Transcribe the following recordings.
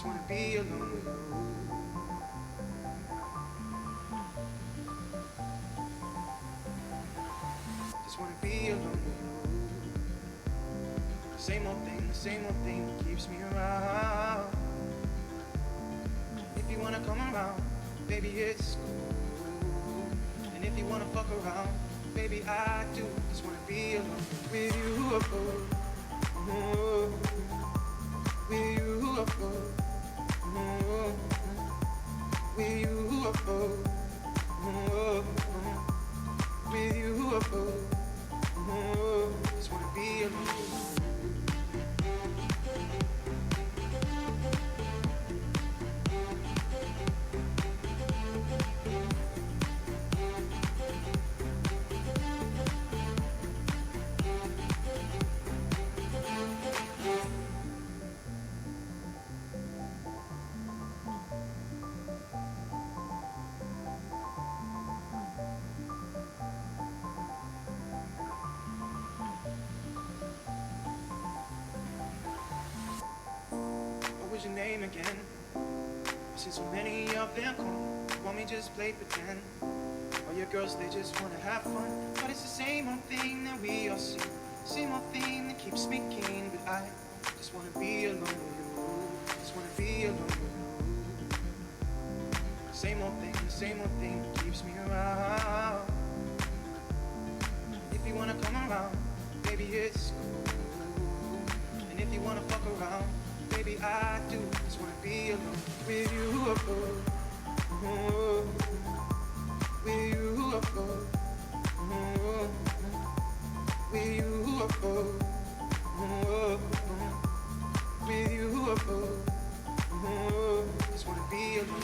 Just wanna be alone with you. Just wanna be alone with you. The same old thing keeps me around. If you wanna come around, baby, it's cool. And if you wanna fuck around, baby, I do. Just wanna be alone with you. Oh, with you. Oh, with you. Oh, with you. Oh, just wanna be alone. What was your name again? I've seen so many of them come. Want me just play pretend? All your girls, they just wanna have fun. But it's the same old thing that we all see. Same old thing that keeps me keen. But I just wanna be alone with you. Just wanna be alone with you. The same old thing that keeps me around. If you wanna come around, baby, it's cool. And if you wanna fuck around, baby, I do. Just wanna be alone with you. Oh, with you. Oh, with you. Oh, with you. Oh, just wanna be alone.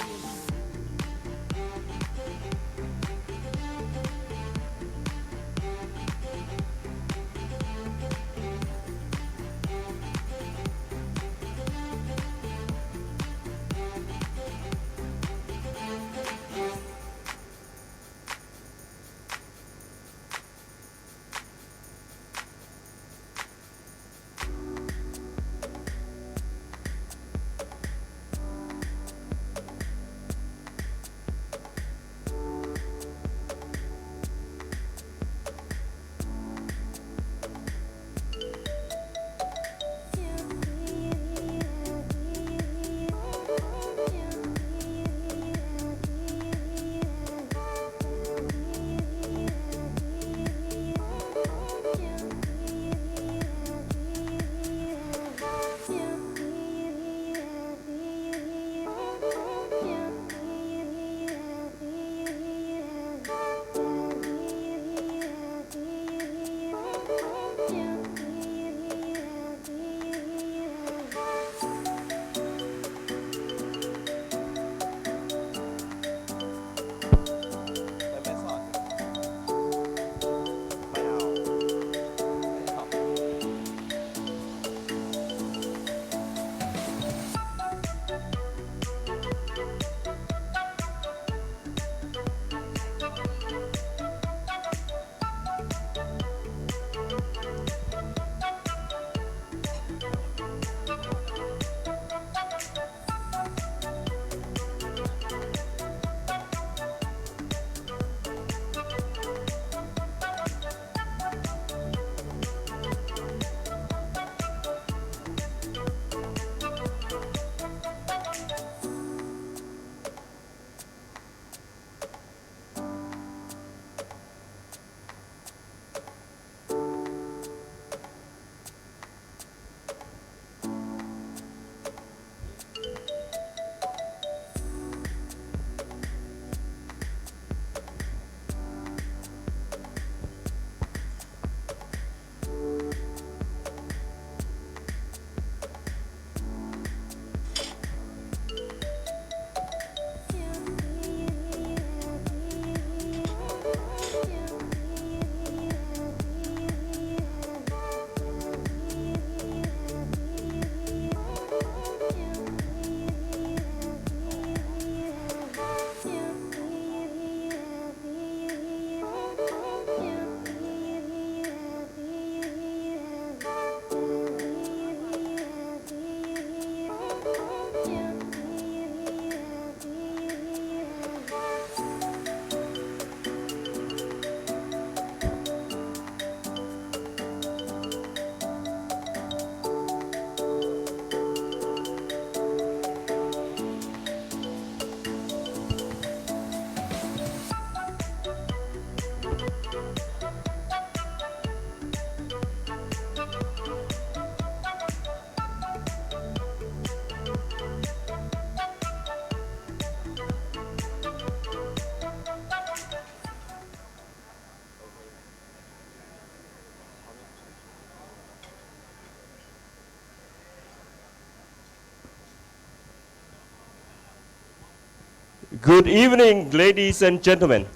Good evening, ladies and gentlemen.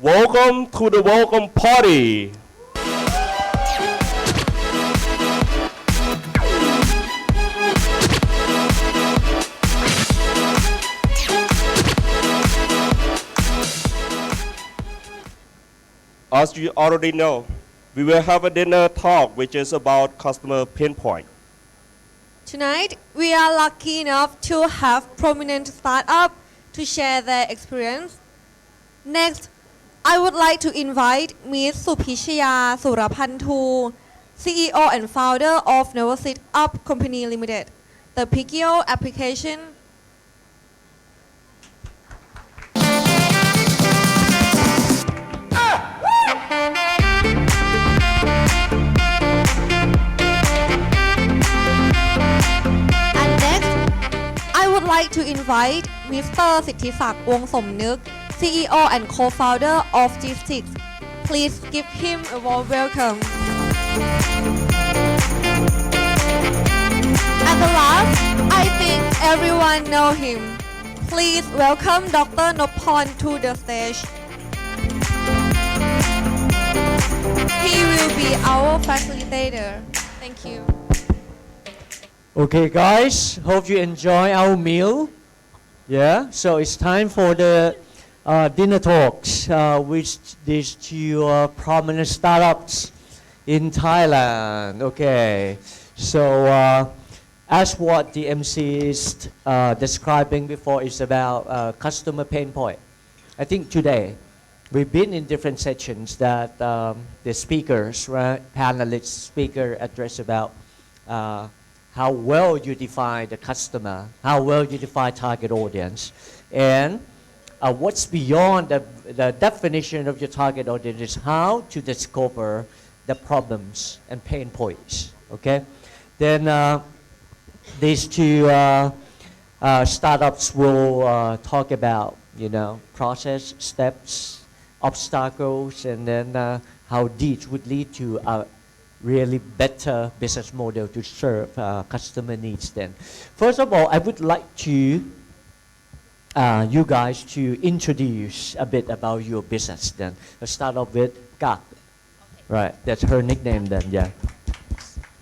Welcome to the welcome party. As you already know, we will have a dinner talk which is about customer pain point. Tonight, we are lucky enough to have prominent startup to share their experience. Next, I would like to invite Ms. Supichaya Surapantu, CEO and founder of Neversit Up Company Limited, the Pigio application. I would like to invite Mr. Sithisak Wongsom-Nuk, CEO and co-founder of G6. Please give him a warm welcome. And the last, I think everyone know him. Please welcome Dr. Nopon to the stage. He will be our facilitator. Thank you. Okay, guys, hope you enjoy our meal. Yeah, so it's time for the dinner talks with these two prominent startups in Thailand. Okay, so as what the MC is describing before, is about customer pain point. I think today we've been in different sections that the speakers, right, panelists, speaker address about how well you define the customer, how well you define target audience, and what's beyond the definition of your target audience is how to discover the problems and pain points, okay? Then these two startups will talk about, you know, process, steps, obstacles, and then how these would lead to a really better business model to serve customer needs then. First of all, I would like to you guys to introduce a bit about your business then. Let's start off with Gak. Right, that's her nickname then, yeah.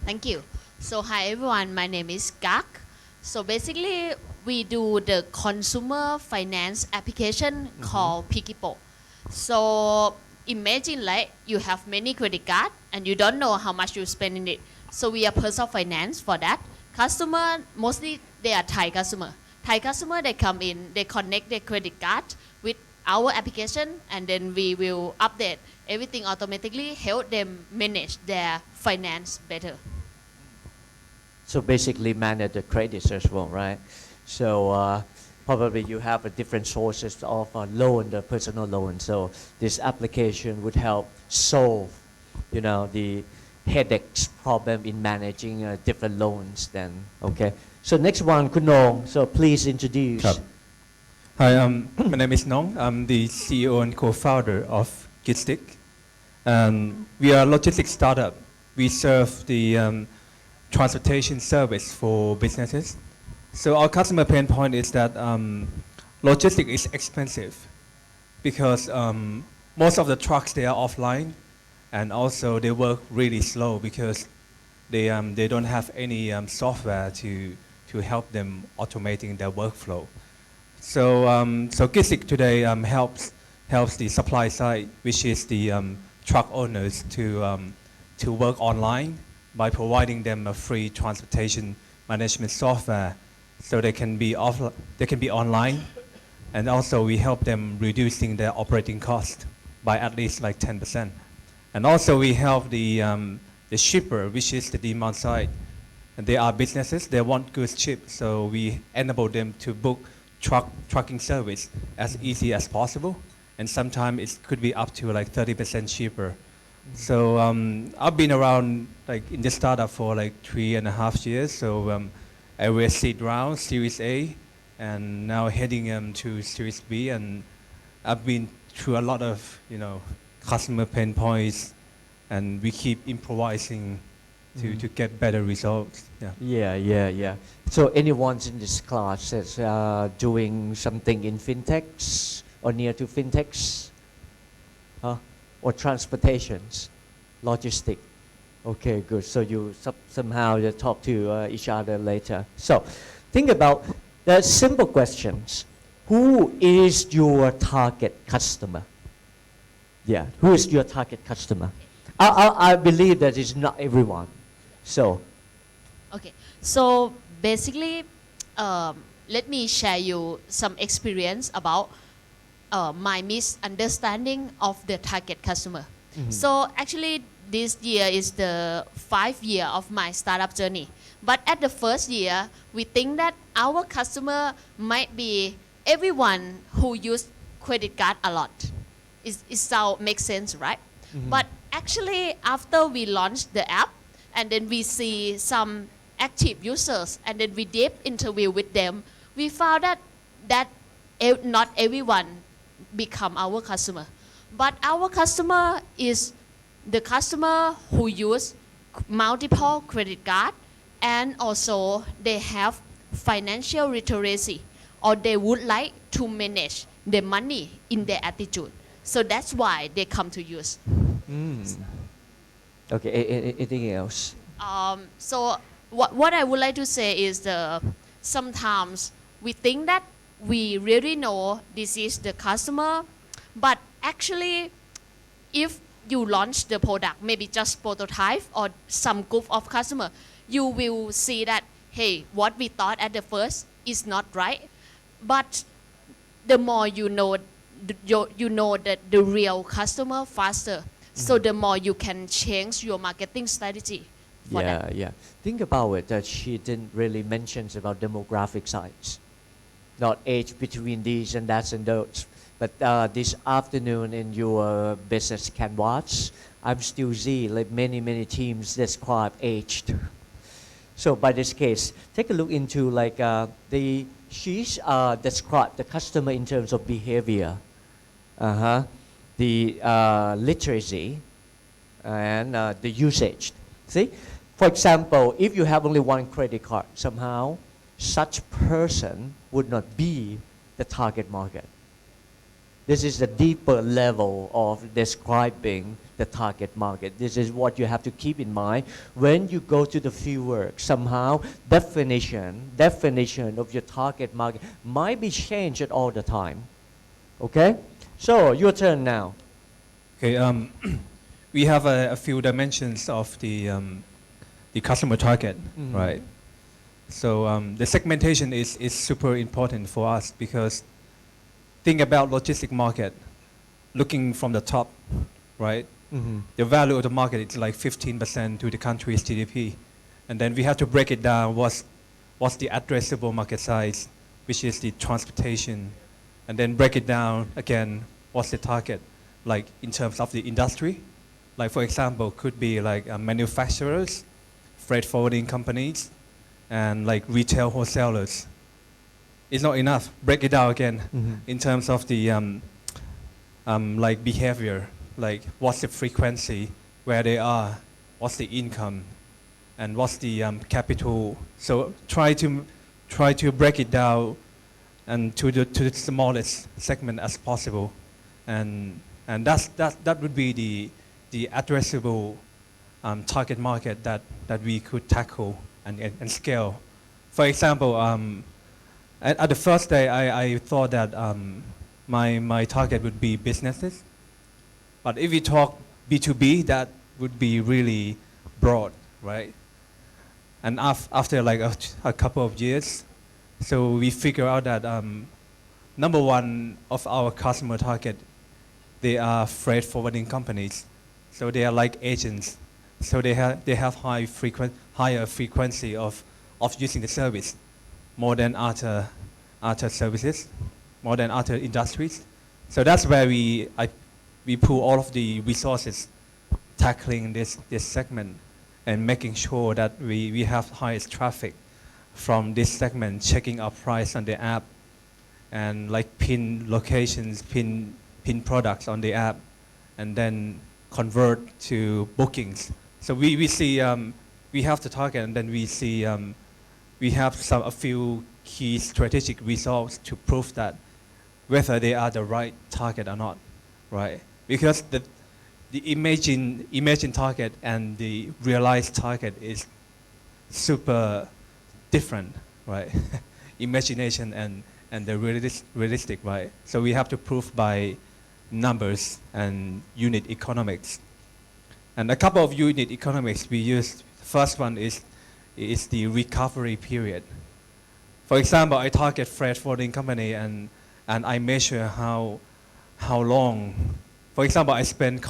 Thank you. So hi everyone, my name is Gak. So basically we do the consumer finance application called Pikipo. So imagine like you have many credit cards and you don't know how much you spend in it. So we are personal finance for that. Customer, mostly they are Thai customer. Thai customer, they come in, they connect their credit card with our application, and then we will update everything automatically, help them manage their finance better. So basically manage the credits as well, right? So probably you have a different sources of loan, the personal loan. So this application would help solve, you know, the headaches problem in managing different loans then, okay? So next one, Kunong, so please introduce. Hi, my name is Nong. I'm the CEO and co-founder of Gitstick. We are a logistics startup. We serve the transportation service for businesses. So our customer pain point is that logistics is expensive because most of the trucks, they are offline, and also they work really slow because they don't have any software to help them automating their workflow. So Gitstick today helps the supply side, which is the truck owners, to work online by providing them a free transportation management software, so they can be online, and also we help them reducing their operating cost by at least like 10%. And also we help the shipper, which is the demand side. And they are businesses, they want goods cheap, so we enable them to book trucking service as easy as possible, and sometimes it could be up to like 30% cheaper. So I've been around like in this startup for like 3.5 years. So I was seed round, Series A, and now heading to Series B. And I've been through a lot of customer pain points, and we keep improvising to get better results. Yeah. Yeah. So anyone in this class is doing something in fintechs or near to fintechs, or transportations, logistic. Okay, good. So you somehow you talk to each other later. So think about the simple questions. Who is your target customer? Yeah, who is your target customer? I believe that it's not everyone. So, Okay, so basically, let me share you some experience about my misunderstanding of the target customer. So actually, this year is the 5th year of my startup journey. But at the first year, we think that our customer might be everyone who use credit card a lot. It sound makes sense, right? But actually, after we launched the app, and then we see some active users, and then we deep interview with them, we found that not everyone become our customer. But our customer is the customer who use multiple credit card, and also they have financial literacy, or they would like to manage the money in their attitude. So that's why they come to use. okay, anything else? So what I would like to say is sometimes we think that we really know this is the customer, but actually if you launch the product, maybe just prototype or some group of customer, you will see that, hey, what we thought at the first is not right. But the more you know that the real customer faster, so the more you can change your marketing strategy for that. Yeah. Think about it, that she didn't really mention about demographic size, not age between these and that and those. But this afternoon in your business canvas, I'm still see like many teams describe aged. So by this case, take a look into like she's described the customer in terms of behavior, the literacy, and the usage. See, for example, if you have only one credit card, somehow such person would not be the target market. This is the deeper level of describing the target market. This is what you have to keep in mind when you go to the field work. Somehow, definition of your target market might be changed at all the time. Okay? So, your turn now. Okay. We have a few dimensions of the customer target, right? So the segmentation is super important for us, because think about logistic market, looking from the top, right? The value of the market is like 15% to the country's GDP. And then we have to break it down, what's the addressable market size, which is the transportation. And then break it down again, what's the target, like in terms of the industry. Like for example, could be like manufacturers, freight forwarding companies, and like retail wholesalers. It's not enough. Break it down again in terms of the like behavior, like what's the frequency, where they are, what's the income, and what's the capital. So try to break it down and to the smallest segment as possible, and that would be the addressable target market that we could tackle and scale. For example, at the first day, I thought that my target would be businesses. But if we talk B2B, that would be really broad, right? And after like a couple of years, so we figure out that number one of our customer target, they are freight forwarding companies. So they are like agents. So they have higher frequency of using the service, more than other services, more than other industries. So that's where we pull all of the resources tackling this segment and making sure that we have highest traffic from this segment, checking our price on the app, and like pin locations, pin products on the app, and then convert to bookings. So we see we have the target, and then we see we have a few key strategic results to prove that whether they are the right target or not, right? Because the imagine target and the realized target is super different, right? Imagination and the realistic, right? So we have to prove by numbers and unit economics. And a couple of unit economics we use. First one is the recovery period. For example, I target freight forwarding company and I measure how long. For example, I spend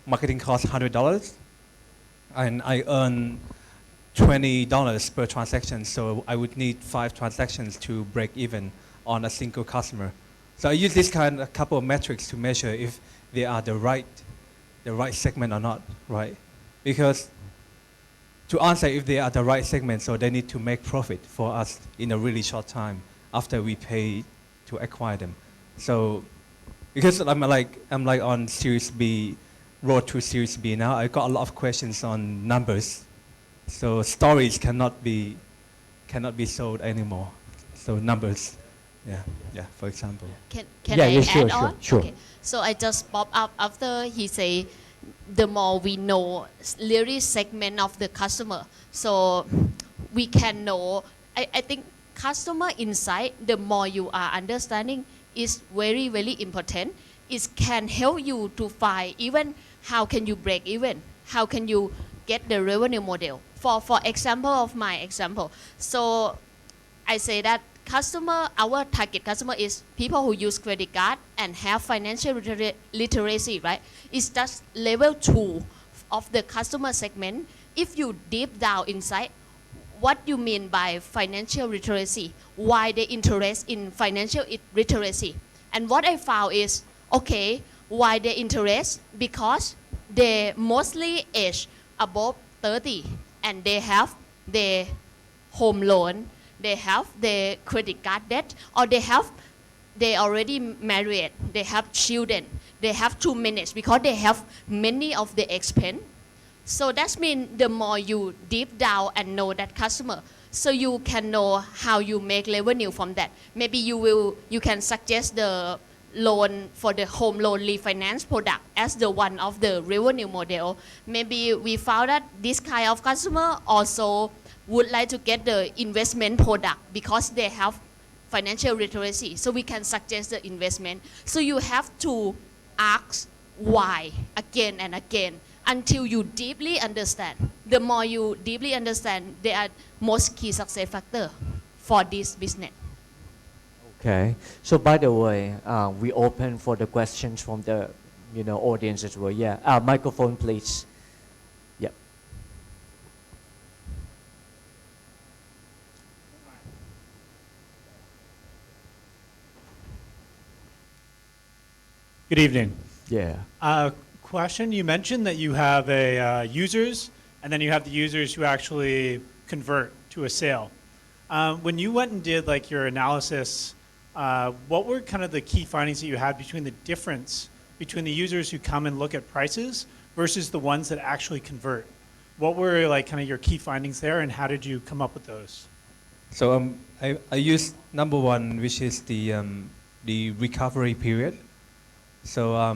marketing cost $100 and I earn $20 per transaction. So I would need 5 transactions to break even on a single customer. So I use this a couple of metrics to measure if they are the right segment or not, right? Because to answer if they are the right segment, so they need to make profit for us in a really short time after we pay to acquire them. So because I'm like on Series B, road to Series B now, I got a lot of questions on numbers. So stories cannot be sold anymore. So numbers, yeah, for example. Can Yeah, I yeah, sure, add on? sure. Okay. So I just pop up after he say, the more we know really segment of the customer, so we can know. I think customer insight, the more you are understanding, is very, very important. It can help you to find even how can you break even, how can you get the revenue model. For example of my example, so I say that our target customer is people who use credit card and have financial literacy, right? It's just level 2 of the customer segment. If you deep down inside, what you mean by financial literacy, why they interest in financial literacy. And what I found is, okay, why they interest? Because they mostly age above 30 and they have their home loan, they have their credit card debt, or they already married, they have children, they have to manage because they have many of the expense. So that means the more you deep down and know that customer, so you can know how you make revenue from that. Maybe you can suggest the loan for the home loan refinance product as the one of the revenue model. Maybe we found that this kind of customer also would like to get the investment product because they have financial literacy. So we can suggest the investment. So you have to ask why again and again until you deeply understand. The more you deeply understand, they are most key success factor for this business. Okay. So by the way, we open for the questions from the audience as well. Yeah. Microphone, please. Yeah. Good evening. Yeah. Question, you mentioned that you have users, and then you have the users who actually convert to a sale. When you went and did like your analysis, what were kind of the key findings that you had between the difference between the users who come and look at prices versus the ones that actually convert? What were like kind of your key findings there, and how did you come up with those? So I used number 1, which is the recovery period. So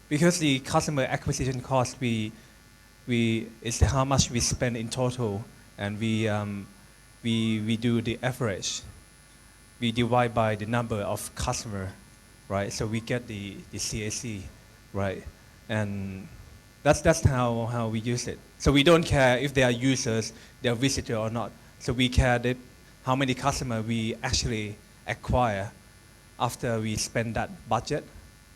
because the customer acquisition cost is how much we spend in total, and we do the average. We divide by the number of customer, right? So we get the CAC, right? And that's how we use it. So we don't care if they are users, they are visitors or not. So we care that how many customers we actually acquire after we spend that budget.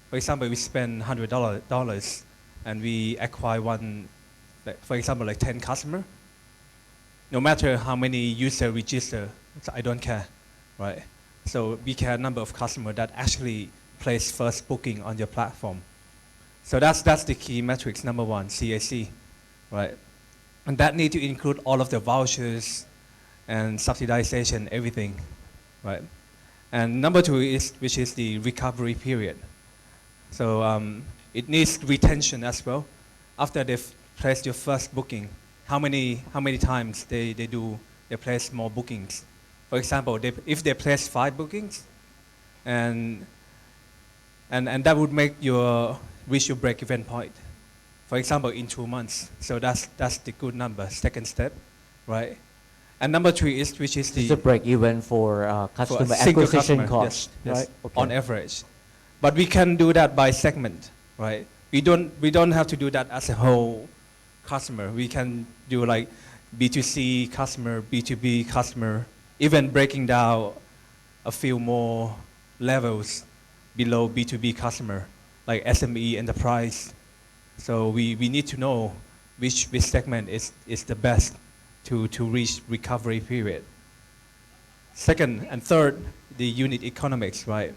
For example, we spend $100 and we acquire for example, like 10 customers. No matter how many users register, I don't care, right? So we care number of customers that actually place first booking on your platform. So that's the key metrics, number 1, CAC, right? And that need to include all of the vouchers and subsidization, everything, right? And number 2 which is the recovery period. So it needs retention as well. After they've placed your first booking, how many times they place more bookings. For example, if they place 5 bookings, and that would make reach your break-even point. For example, in 2 months. So that's the good number. Second step, right? And number 3 is which is It's a break even for for a customer single acquisition customer, cost, yes, right? on average. But we can do that by segment, right? We don't have to do that as a whole customer. We can do like B2C customer, B2B customer, even breaking down a few more levels below B2B customer, like SME enterprise. So we need to know which segment is the best to reach recovery period. Second and third, the unit economics, right?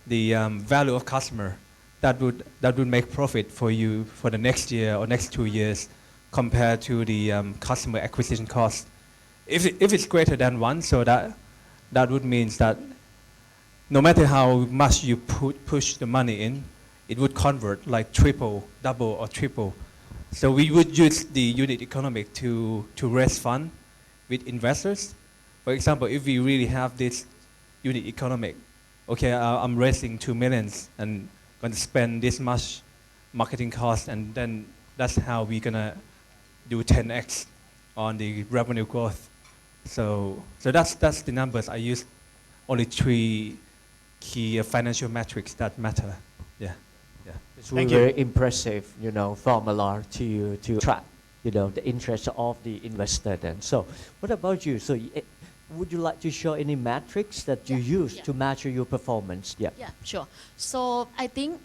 The value of customer that would make profit for you for the next year or next 2 years compared to the customer acquisition cost. If it's greater than 1, so that would mean that no matter how much you push the money in, it would convert like triple, double, or triple. So we would use the unit economic to raise fund with investors. For example, if we really have this unit economic, okay, I'm raising 2 million and going to spend this much marketing cost, and then that's how we're gonna do 10x on the revenue growth. So that's the numbers. I use only 3 key financial metrics that matter. Yeah. It's Thank very you. impressive, formula to track, the interest of the investor then. So what about you? So would you like to show any metrics that you use to measure your performance? Yeah. Yeah, sure. So I think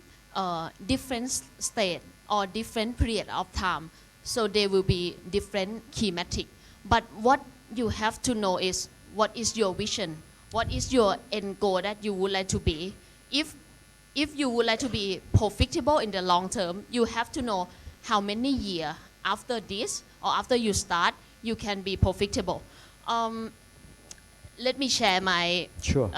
different state or different period of time, so there will be different key metric. But what you have to know is what is your vision? What is your end goal that you would like to be? If you would like to be profitable in the long term, you have to know how many years after this or after you start, you can be profitable. Let me share my Sure.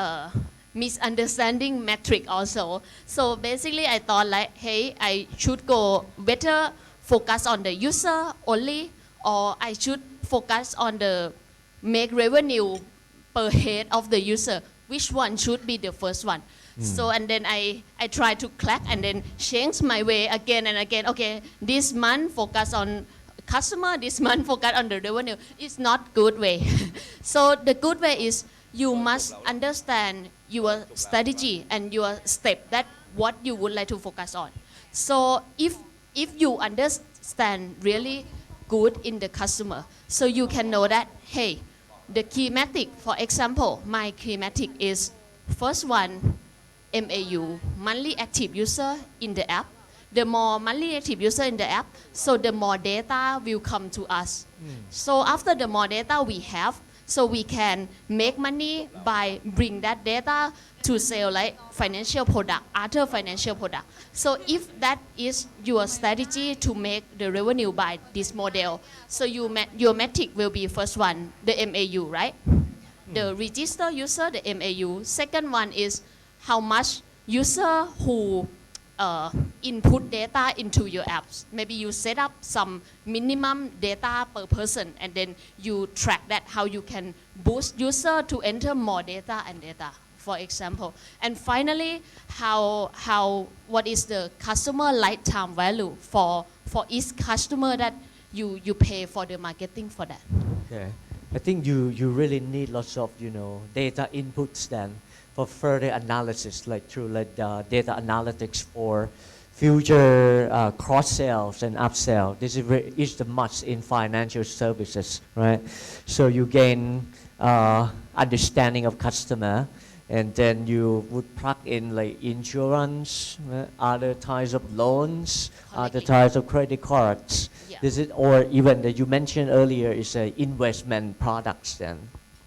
misunderstanding metric also. So basically I thought like, hey, I should go better focus on the user only, or I should focus on the make revenue per head of the user. Which one should be the first one? So and then I try to crack and then change my way again and again. Okay, this month focus on customer, this month focus on the revenue. It's not good way. So the good way is you must understand your strategy and your step, that what you would like to focus on. So if you understand really good in the customer, so you can know that, hey, the key metric, for example, my key metric is first one, MAU, monthly active user in the app. The more monthly active user in the app, so the more data will come to us. So after the more data we have, so we can make money by bring that data to sell like financial product, other financial product. So if that is your strategy to make the revenue by this model, so your metric will be first one, the MAU, right? The register user, the MAU. Second one is how much user who input data into your apps. Maybe you set up some minimum data per person, and then you track that, how you can boost user to enter more data and data, for example. And finally, what is the customer lifetime value for each customer that you pay for the marketing for that. Okay. I think you really need lots of, data inputs then for further analysis, like through data analytics for future cross sales and upsell. This is the must in financial services, right? So you gain understanding of customer, and then you would plug in like insurance, other types of loans, other types of credit cards. Yeah. This is, or even that you mentioned earlier is investment products then.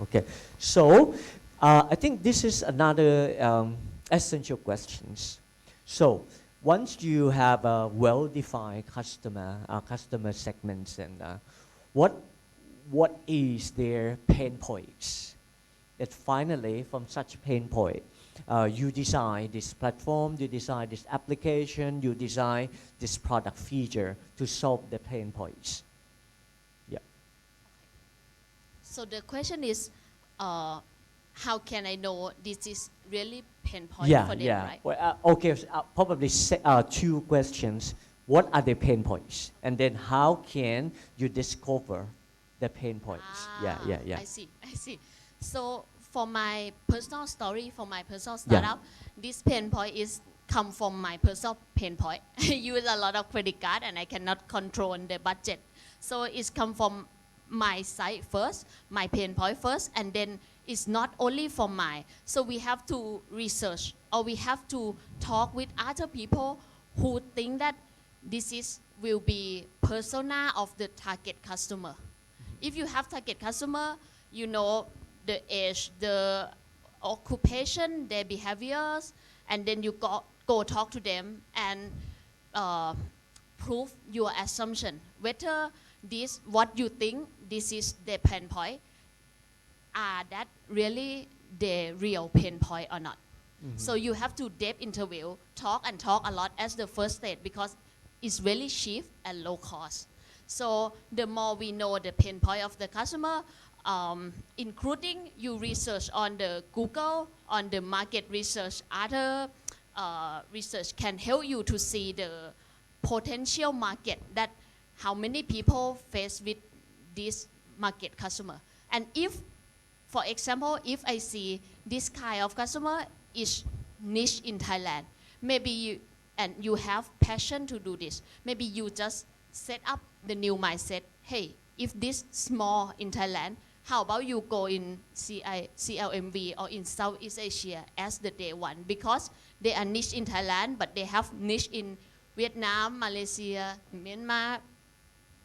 Okay, so I think this is another essential questions. So once you have a well-defined customer segments, and what is their pain points? That finally, from such pain point, you design this platform, you design this application, you design this product feature to solve the pain points. Yeah. So the question is, how can I know this is really pain point Yeah, for them, yeah. right? Well, okay, so, probably two questions. What are the pain points? And then how can you discover the pain points? Yeah, yeah, yeah. I see, I see. So for my personal story, for my personal Yeah. startup, this pain point is come from my personal pain point. I use a lot of credit card and I cannot control the budget. So it's come from my side first, my pain point first, and then it's not only for my. So we have to research or we have to talk with other people who think that this is will be persona of the target customer. If you have target customer, you know the age, the occupation, their behaviors, and then you go talk to them and prove your assumption whether this what you think this is the pain point, are that really the real pain point or not. So you have to depth interview, talk and talk a lot as the first stage because it's really cheap and low cost. So the more we know the pain point of the customer, including you research on the Google, on the market research, other research can help you to see the potential market, that how many people face with this market customer. And if, for example, if I see this kind of customer is niche in Thailand, maybe you, and you have passion to do this, maybe you just set up the new mindset. Hey, if this small in Thailand, how about you go in CLMV or in Southeast Asia as the day one? Because they are niche in Thailand, but they have niche in Vietnam, Malaysia, Myanmar,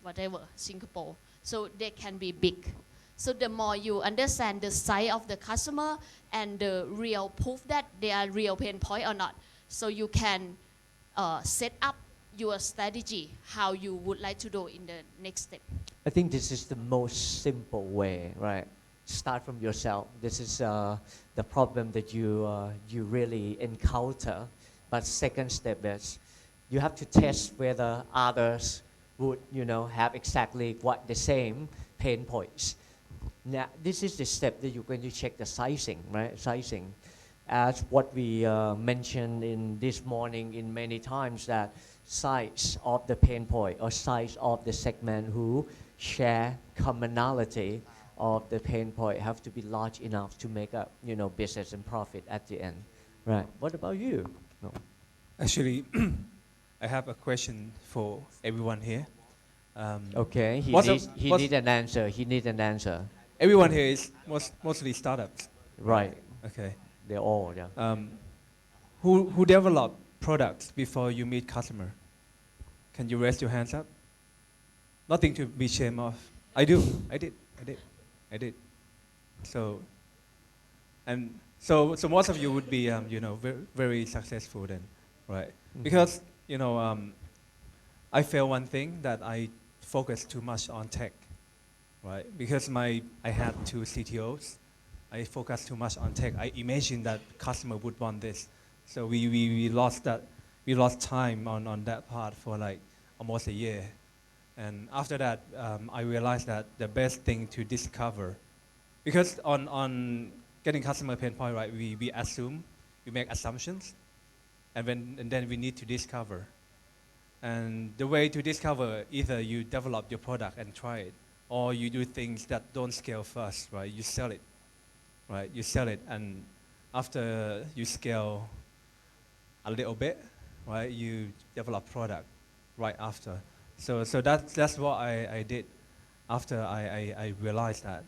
whatever, Singapore. So they can be big. So the more you understand the size of the customer and the real proof that they are real pain point or not, so you can set up your strategy, how you would like to do in the next step. I think this is the most simple way, right? Start from yourself. This is the problem that you really encounter. But second step is you have to test whether others would, have exactly what the same pain points. Now, this is the step that you're going to check the sizing, right? Sizing. As what we mentioned in this morning in many times, that size of the pain point or size of the segment who share commonality of the pain point have to be large enough to make up, business and profit at the end, right? What about you? No. Actually, I have a question for everyone here. Okay, he what's needs an answer. He needs an answer. Everyone here is mostly startups. Right. Okay. They're all, yeah. Who develop products before you meet customer? Can you raise your hands up? Nothing to be ashamed of. I did. So most of you would be, very, very successful then, right? Mm-hmm. Because, I feel one thing that I focus too much on tech, right? Because I had two CTOs. I focused too much on tech. I imagined that customer would want this. So we lost that. We lost time on that part for like almost a year. And after that, I realized that the best thing to discover, because on getting customer pain point, right, we assume, we make assumptions, and then we need to discover. And the way to discover, either you develop your product and try it, or you do things that don't scale first, right? You sell it, right? You sell it, and after you scale a little bit, right, you develop product right after. So that's what I did after I realized that.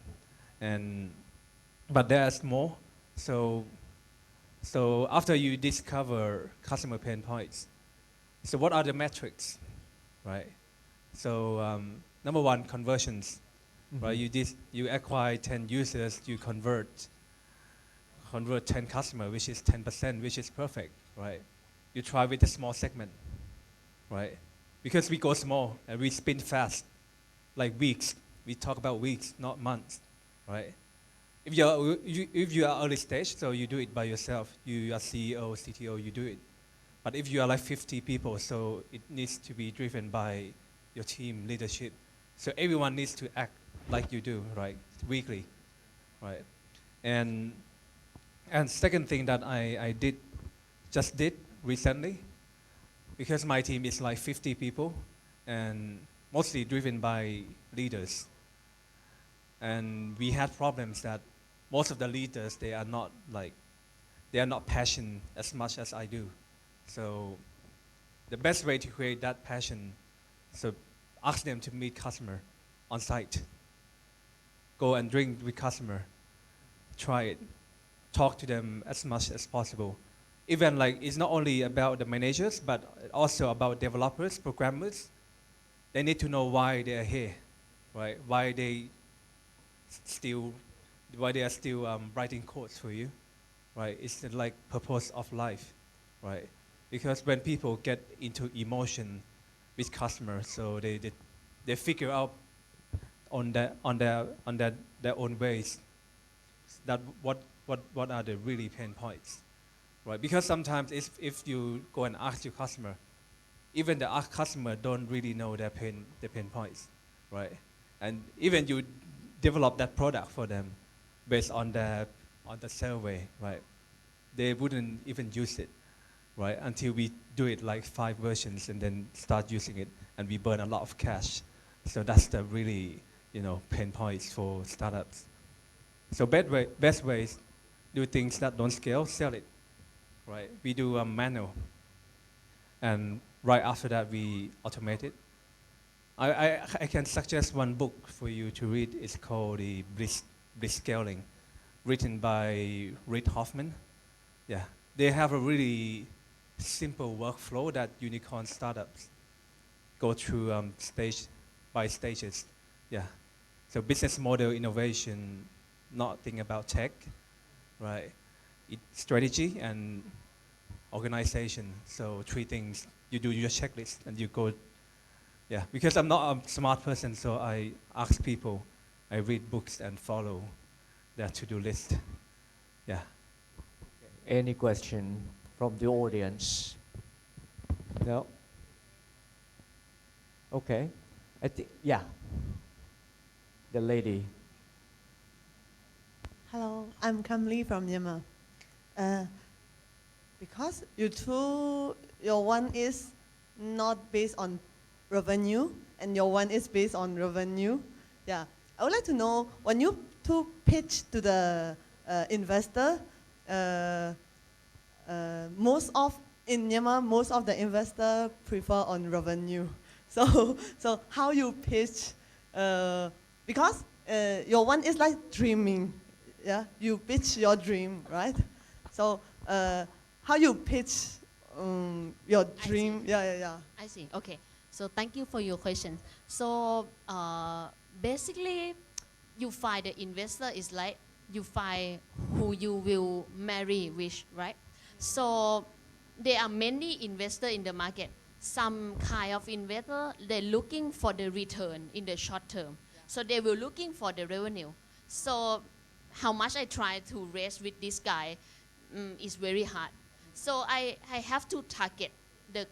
But there's more. So after you discover customer pain points, so what are the metrics, right? So number one, conversions, right? You acquire 10 users, you convert 10 customers, which is 10%, which is perfect, right? You try with a small segment, right? Because we go small and we spin fast, like weeks. We talk about weeks, not months, right? If you are early stage, so you do it by yourself. You are CEO, CTO, you do it. But if you are like 50 people, so it needs to be driven by your team leadership. So everyone needs to act like you do, right? Weekly, right? And second thing that I just did recently, because my team is like 50 people, and mostly driven by leaders. And we had problems that most of the leaders they are not passionate as much as I do. So the best way to create that passion, so ask them to meet customer on site. Go and drink with customer. Try it. Talk to them as much as possible. Even like it's not only about the managers, but also about developers, programmers. They need to know why they are here, right? Why they are still writing codes for you, right? It's the, like purpose of life, right? Because when people get into emotion with customers, so they figure out on their own ways that what are the really pain points, right? Because sometimes if you go and ask your customer, even the customer don't really know their pain points, right? And even you develop that product for them based on the survey, right? They wouldn't even use it, right? Until we do it like 5 versions and then start using it, and we burn a lot of cash. So that's the really pain points for startups. So best ways, do things that don't scale, sell it, right? We do manual, and right after that we automate it. I can suggest one book for you to read. It's called the Bliss Scaling, written by Reid Hoffman. Yeah, they have a really simple workflow that unicorn startups go through stage by stages. Yeah, so business model innovation, not think about tech, right? Strategy and organization. So 3 things. You do your checklist and you go. Yeah, because I'm not a smart person, so I ask people, I read books and follow their to-do list. Yeah. Any question from the audience? No? Okay. I think, yeah. The lady. Hello, I'm Kamli from Myanmar. Because your one is not based on revenue, and your one is based on revenue. Yeah, I would like to know when you two pitch to the investor. In Myanmar, most of the investor prefer on revenue. So how you pitch? Because your one is like dreaming. Yeah, you pitch your dream, right? So how you pitch your dream? Yeah. I see. Okay. So thank you for your question. So basically, you find the investor is like you find who you will marry with, right? So there are many investors in the market. Some kind of investor, they're looking for the return in the short term. So they will looking for the revenue. So how much I try to raise with this guy is very hard. So I have to target the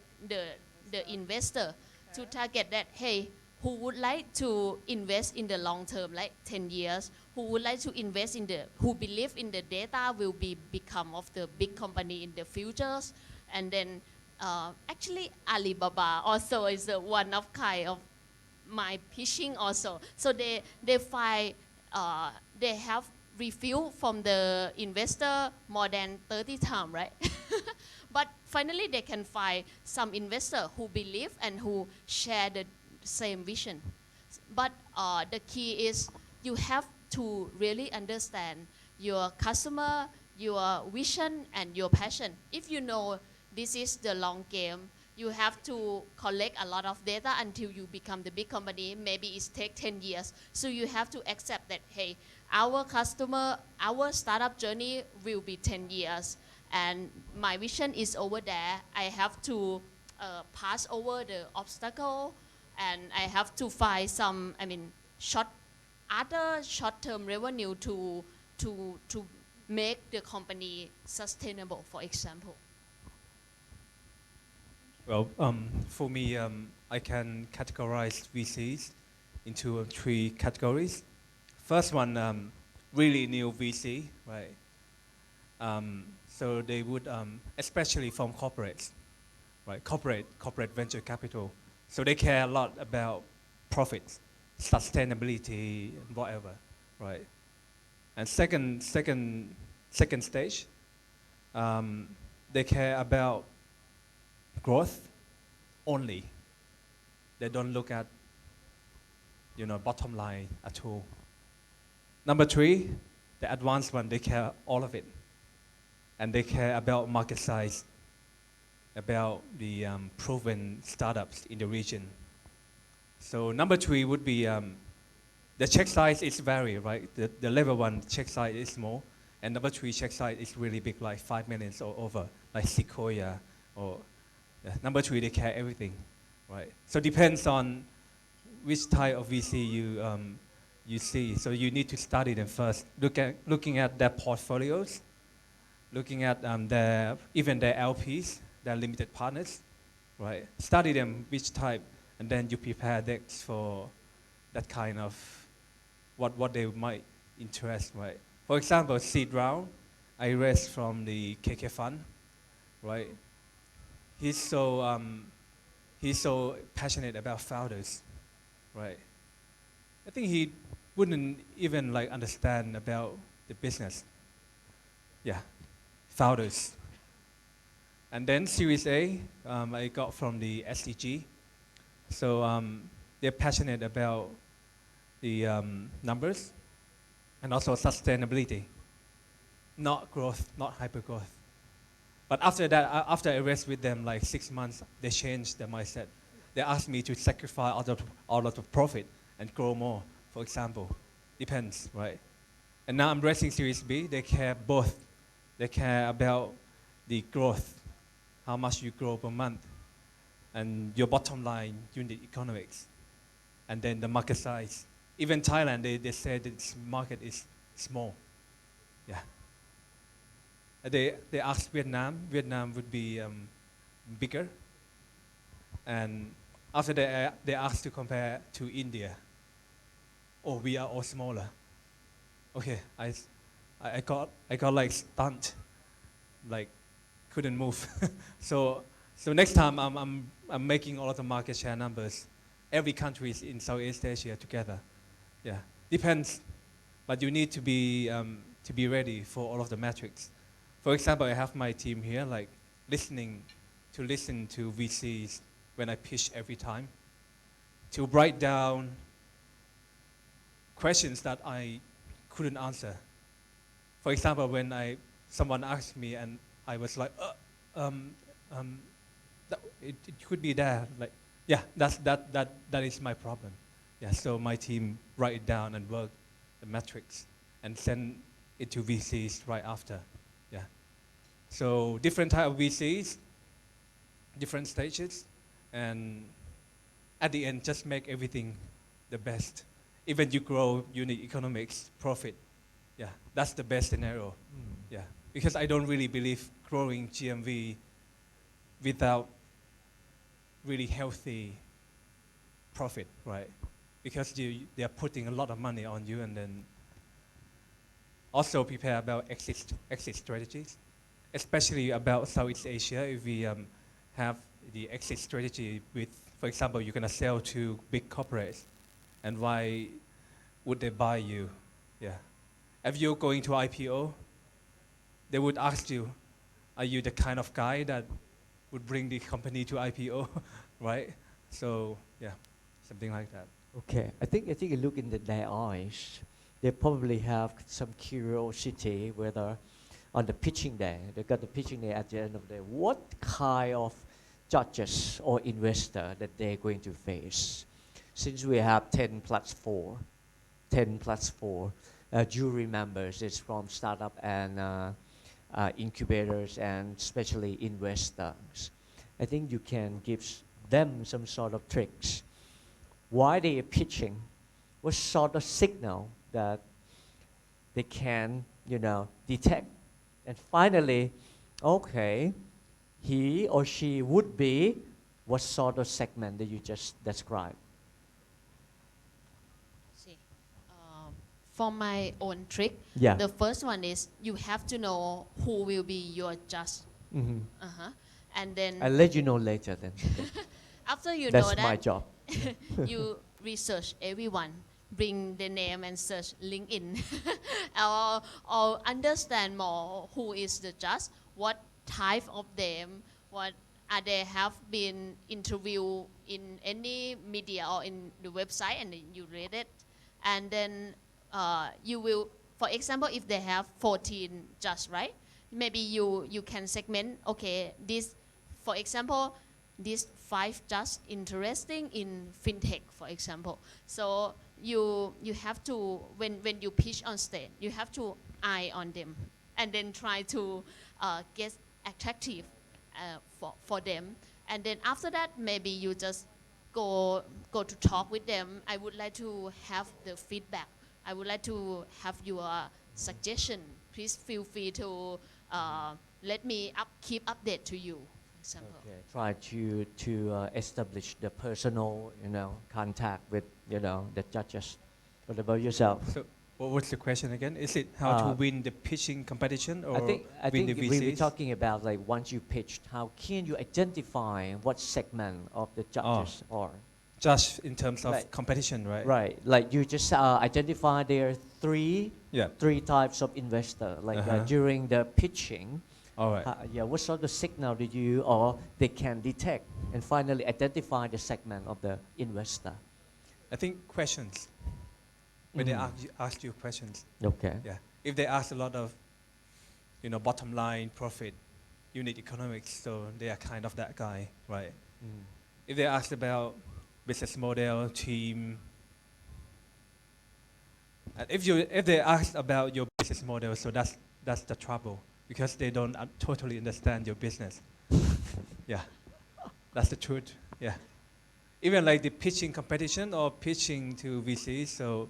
investor to target that, hey, who would like to invest in the long term, like 10 years, who would like to invest who believe in the data will become of the big company in the futures. And then actually Alibaba also is one of kind of my pitching also. So they find, they have review from the investor more than 30 times, right? But finally they can find some investor who believe and who share the same vision. But the key is you have to really understand your customer, your vision and your passion. If you know this is the long game, you have to collect a lot of data until you become the big company. Maybe it takes 10 years. So you have to accept that, hey, our startup journey will be 10 years. And my vision is over there. I have to pass over the obstacle, and I have to find some, other short-term revenue to make the company sustainable, for example. Well, for me, I can categorize VCs into three categories. First one, really new VC, right? So they would, especially from corporates, right? Corporate venture capital. So they care a lot about profits, sustainability, and whatever, right? And second stage, they care about growth only. They don't look at, bottom line at all. Number three, the advanced one, they care all of it. And they care about market size, about the proven startups in the region. So number three would be, the check size is vary, right? The level one check size is small, and number three check size is really big, like 5 million or over, like Sequoia, or number three, they care everything, right? So depends on which type of VC you see. So you need to study them first, looking at their portfolios, looking at even their LPs, their limited partners, right? Study them, which type, and then you prepare decks for that kind of what they might interest, right? For example, seed round, I raised from the KK fund, right? He's so passionate about founders, right? I think he wouldn't even like understand about the business. Yeah, founders. And then Series A, I got from the SDG. So they're passionate about the numbers and also sustainability, not growth, not hyper growth. But after that, after I rest with them like 6 months, they changed their mindset. They asked me to sacrifice all of the profit and grow more, for example. Depends, right? And now I'm resting Series B. They care both. They care about the growth, how much you grow per month, and your bottom line, unit economics, and then the market size. Even Thailand, they said its market is small. Yeah. They asked Vietnam. Vietnam would be bigger. And after they asked to compare to India. Oh, we are all smaller. Okay, I got like stunned, like couldn't move. So next time I'm making all of the market share numbers. Every country is in Southeast Asia together. Yeah, depends, but you need to be ready for all of the metrics. For example, I have my team here, like listen to VCs when I pitch every time, to write down questions that I couldn't answer. For example, when someone asked me and I was like, it could be there. Like, yeah, that is my problem. Yeah, so my team write it down and work the metrics and send it to VCs right after. Yeah. So different type of VCs, different stages, and at the end, just make everything the best. Even you grow unit economics, profit. Yeah, that's the best scenario. Yeah, because I don't really believe growing GMV without really healthy profit, right? Because they are putting a lot of money on you, and then also prepare about exit strategies, especially about Southeast Asia. If we have the exit strategy with, for example, you're gonna sell to big corporates, and why would they buy you? Yeah. If you're going to IPO, they would ask you, are you the kind of guy that would bring the company to IPO, right? So yeah, something like that. Okay, I think you look in their eyes, they probably have some curiosity whether on the pitching day, they got the pitching day at the end of the day, what kind of judges or investor that they're going to face. Since we have 10 plus 4 jury members, it's from startup and incubators and especially investors. I think you can give them some sort of tricks. Why they are pitching, what sort of signal that they can, detect. And finally, okay, he or she would be what sort of segment that you just described. for my own trick, Yeah. the first one is you have to know who will be your judge. Mhm. Uh-huh. And then I'll let you know later then. after you That's know my that, job. you research everyone, bring the name and search LinkedIn, or understand more who is the judge, what type of them, what are they have been interviewed in any media or in the website, and then you read it, and then you will, for example, if they have 14 judges, right? Maybe you can segment. Okay, this, for example, these 5 just interesting in fintech, for example. So you have to, when you pitch on stage, you have to eye on them and then try to get attractive for them. And then after that, maybe you just go to talk with them. I would like to have the feedback. I would like to have your suggestion. Please feel free to let me keep update to you. Example. Okay. Try to establish the personal, contact with, the judges. What about yourself? So what was the question again? Is it how to win the pitching competition or I think win the we were VCs? talking about like once you pitched, how can you identify what segment of the judges are? Just in terms of Right. competition, right? Right, like you just identify there are Yeah. three types of investor. Like Uh-huh. during the pitching, All right. what sort of signal did you or they can detect, and finally identify the segment of the investor? I think questions. When they Mhm. ask you questions. Okay. Yeah. If they ask a lot of, bottom line, profit, unit economics, so they are kind of that guy, right? Mm. If they ask about business model, team, and if they ask about your business model, so that's the trouble, because they don't totally understand your business. Yeah, that's the truth. Yeah, even like the pitching competition or pitching to VCs, so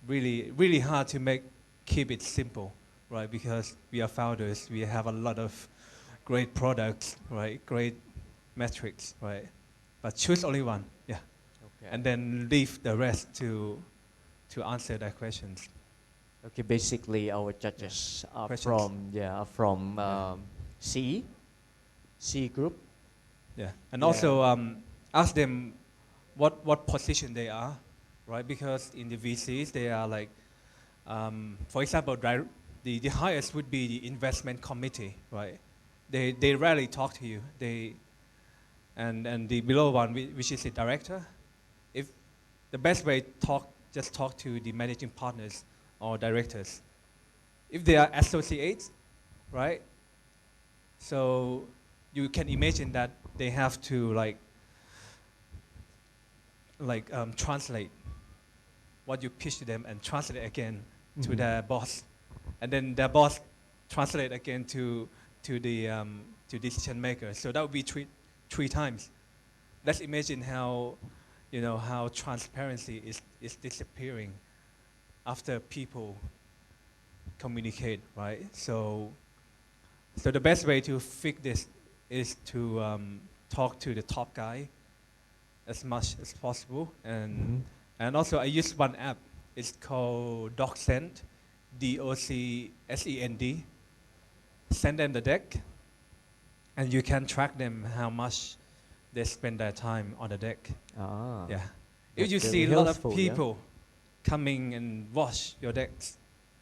really hard to keep it simple, right? Because we are founders, we have a lot of great products, right? Great metrics, right? But choose only one, yeah, Okay. and then leave the rest to answer their questions. Okay, basically our judges are Questions. from Yeah. C group. Yeah, and Yeah. also ask them what position they are, right? Because in the VCs they are like, for example, the highest would be the investment committee, right? They rarely talk to you. And the below one, which is the director, if the best way just talk to the managing partners or directors. If they are associates, right? So you can imagine that they have to translate what you pitch to them and translate again to Mhm. their boss, and then their boss translate again to the decision maker. So that would be three times. Let's imagine how how transparency is disappearing after people communicate, right? So the best way to fix this is to talk to the top guy as much as possible, Mhm. and also I use one app. It's called DocSend, DOCSEND. Send them the deck, and you can track them how much they spend their time on the deck. Ah. Yeah. That's If you very see a lot helpful, of yeah. people coming and watch your decks,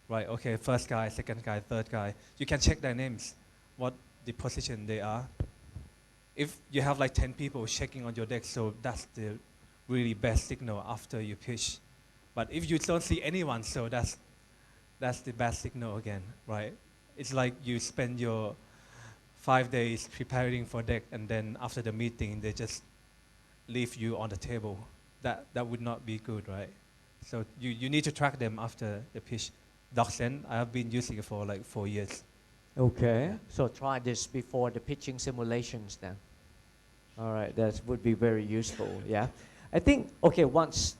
right? Okay, first guy, second guy, third guy, you can check their names, what the position they are. If you have like 10 people checking on your deck, so that's the really best signal after you pitch. But if you don't see anyone, so that's the bad signal again, right? It's like you spend your 5 days preparing for deck, and then after the meeting, they just leave you on the table. That would not be good, right? So you need to track them after the pitch. DocSend, I have been using it for like 4 years. Okay. Yeah. So try this before the pitching simulations then. All right, that would be very useful. Yeah. I think, okay, once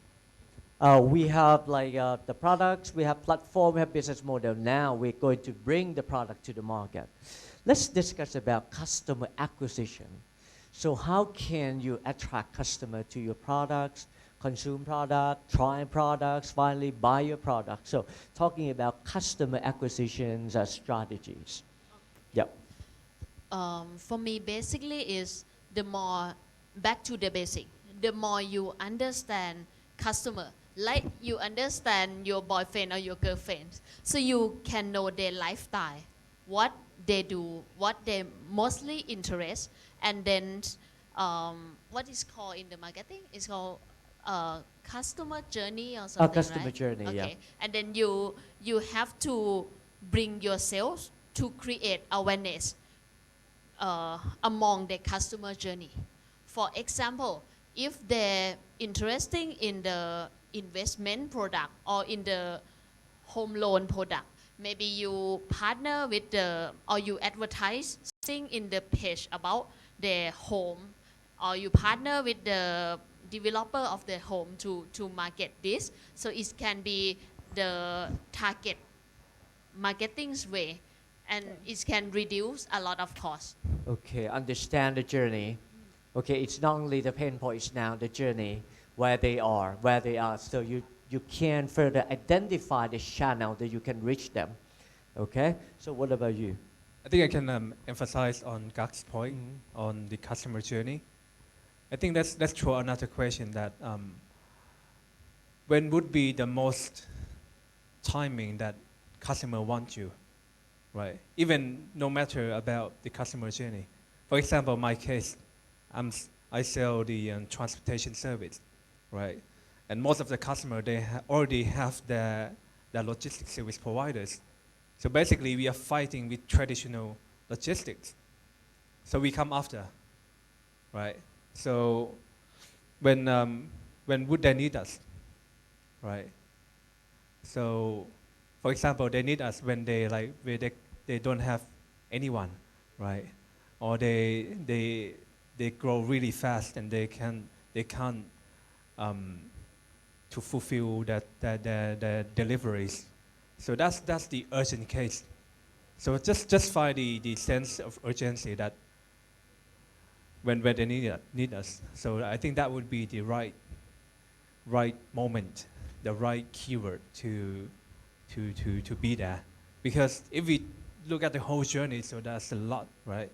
we have like the products, we have platform, we have business model. Now we're going to bring the product to the market. Let's discuss about customer acquisition. So how can you attract customer to your products? consume product, try products, finally buy your product. So talking about customer acquisitions strategies. Yep. For me, basically is the more back to the basic. The more you understand customer, like you understand your boyfriend or your girlfriend, so you can know their lifestyle, what they do, what they mostly interest, and then what is called in the marketing is called customer journey or something, Customer right? journey, yeah. Okay, and then you have to bring yourself to create awareness among the customer journey. For example, if they're interested in the investment product or in the home loan product, maybe you partner with the or you advertise thing in the page about their home, or you partner with the developer of the home to market this. So it can be the target marketing's way, and it can reduce a lot of cost. Okay, understand the journey. Okay, it's not only the pain points now, the journey, where they are. So you can further identify the channel that you can reach them. Okay, so what about you? I think I can emphasize on Gak's point on the customer journey. I think that's throw another question that when would be the most timing that customer want you, right? Even no matter about the customer journey. For example, my case, I sell the transportation service, right? And most of the customer they already have their logistics service providers. So basically, we are fighting with traditional logistics. So we come after, right? So when would they need us, right? So, for example, they need us when they don't have anyone, right? Or they grow really fast and they can't to fulfill their deliveries. So that's the urgent case. So just find the sense of urgency that when they need us. So I think that would be the right moment, the right keyword to be there. Because if we look at the whole journey, so that's a lot, right?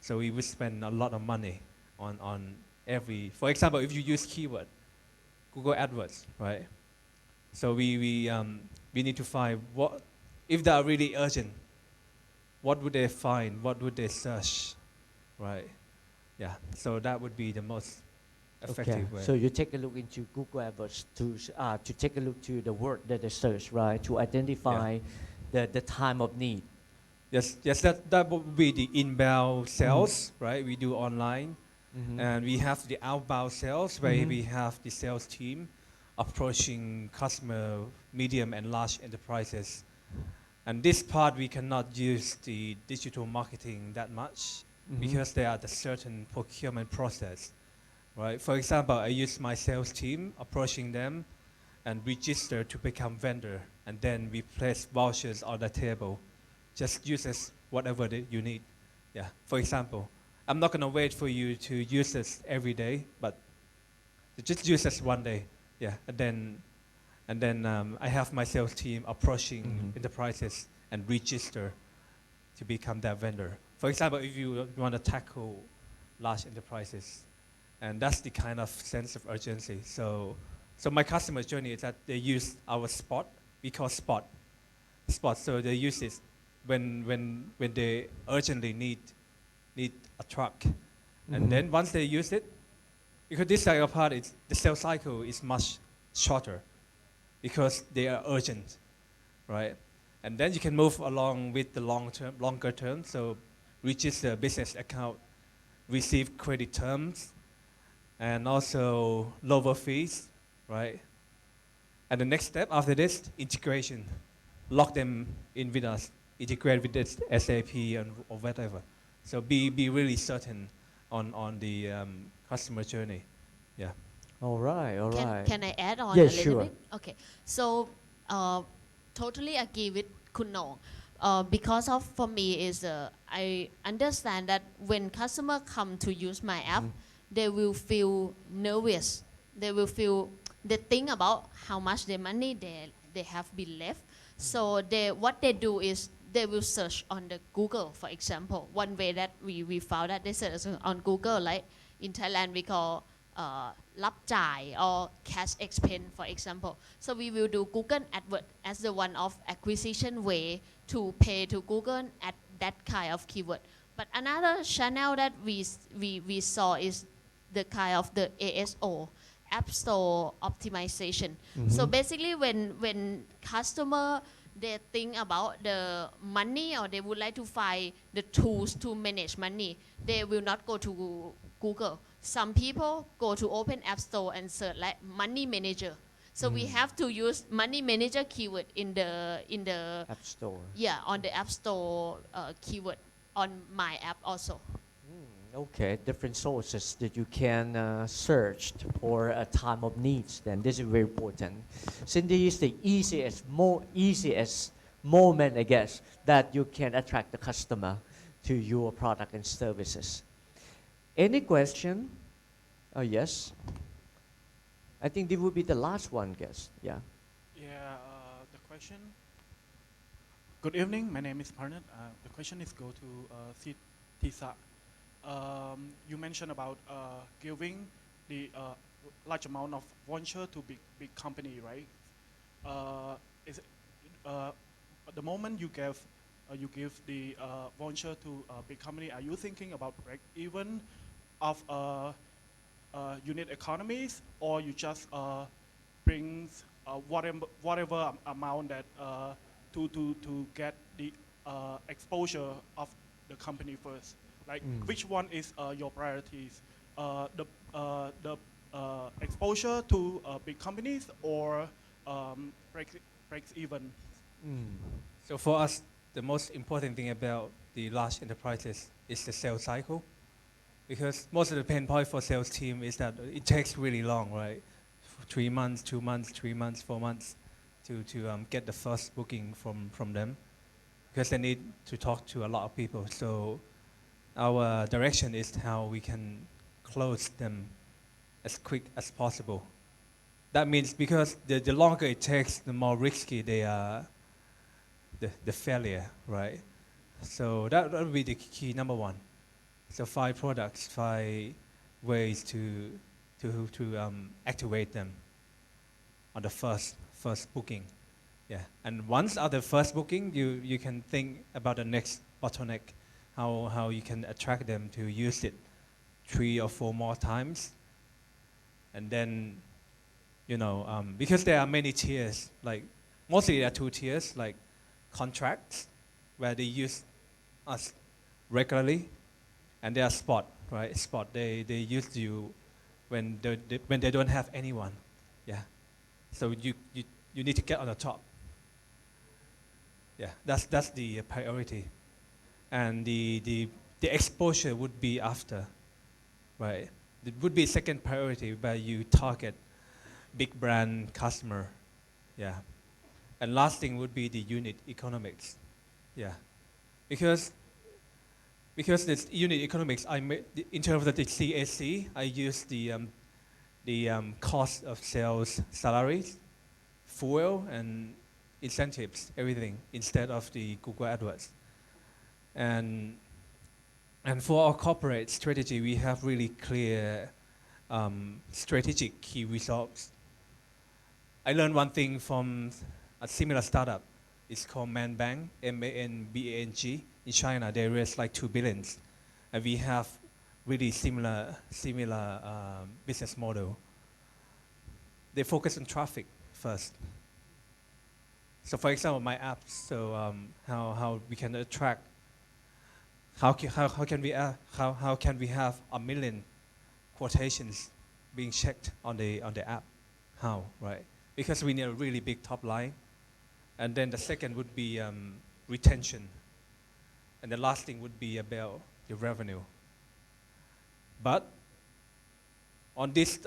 So we would spend a lot of money on every. For example, if you use keyword, Google AdWords, right? So we need to find what if they are really urgent. What would they find? What would they search, right? Yeah. So that would be the most effective way. So you take a look into Google AdWords to take a look to the word that they search, right? To identify the time of need. Yes, that would be the inbound sales, right? We do online, and we have the outbound sales where we have the sales team approaching customer, medium and large enterprises. And this part we cannot use the digital marketing that much because there are the certain procurement process, right? For example, I use my sales team approaching them and register to become vendor, and then we place vouchers on the table. Just use this whatever you need. Yeah. For example, I'm not gonna wait for you to use this every day, but just use this one day. Yeah. And then I have my sales team approaching enterprises and register to become that vendor. For example, if you want to tackle large enterprises, and that's the kind of sense of urgency. So my customer journey is that they use our spot. We call spot. So they use it when they urgently need a truck, and then once they use it, because this type of part is the sales cycle is much shorter, because they are urgent, right? And then you can move along with the longer term. So register business account, receive credit terms, and also lower fees, right? And the next step after this, integration. Lock them in with us, integrate with this SAP or whatever. So be really certain on the customer journey. Yeah. All right. Can I add on Yeah, a little sure. bit? Okay. So totally agree with Kun Nong. Because of for me is I understand that when customer come to use my app, they will feel nervous they will feel, they think about how much their money they have been left. So what they do is they will search on the Google, for example. One way that we found that they search on Google, like in Thailand we call รับจ่าย or cash expense, for example. So we will do Google AdWords as the one of acquisition way to pay to Google at that kind of keyword. But another channel that we saw is the kind of the ASO, App Store Optimization. So basically when customer they think about the money or they would like to find the tools to manage money, they will not go to Google. Some people go to Open App Store and search like money manager. So we have to use money manager keyword in the App Store. Yeah, on the App Store keyword on my app also. Okay, different sources that you can search for a time of needs. Then this is very important. Since this is the easiest moment, I guess, that you can attract the customer to your product and services. Any question? Oh yes. I think this would be the last one, guess. Yeah. Yeah, the question. Good evening. My name is Parnat. The question is go to Tisa. You mentioned about giving the large amount of venture to big company, right? Is it, the moment you give the venture to a big company, are you thinking about break even of unit economies, or you just bring whatever amount that to get the exposure of the company first? Like which one is your priorities? The exposure to big companies or breaks even? So for us, the most important thing about the large enterprises is the sales cycle, because most of the pain point for sales team is that it takes really long, right? 3 months, 2 months, 3 months, 4 months to get the first booking from them, because they need to talk to a lot of people. So our direction is how we can close them as quick as possible. That means because the longer it takes, the more risky they are, the failure, right? So that would be the key number one. So 5 products, 5 ways to activate them on the first booking. Yeah, and once at the first booking, you can think about the next bottleneck, how you can attract them to use it 3 or 4 more times. And then, because there are many tiers, like mostly there are 2 tiers, like contracts, where they use us regularly, and there are spot, right? Spot, they use you when they don't have anyone. Yeah, so you need to get on the top. Yeah, that's the priority, and the exposure would be after, right? It would be second priority, where you target big brand customer. Yeah, and last thing would be the unit economics. Yeah, because this unit economics, in terms of the CAC, I use the cost of sales, salaries, fuel, and incentives, everything, instead of the Google AdWords. And for our corporate strategy, we have really clear strategic key results. I learned one thing from a similar startup. It's called Manbang, MANBANG. In China, they raised like 2 billion. And we have really similar business model. They focus on traffic first. So for example, my apps, so how we can attract, how can we have 1 million quotations being checked on the app? How, right? Because we need a really big top line. And then the second would be retention. And the last thing would be about the revenue. But on this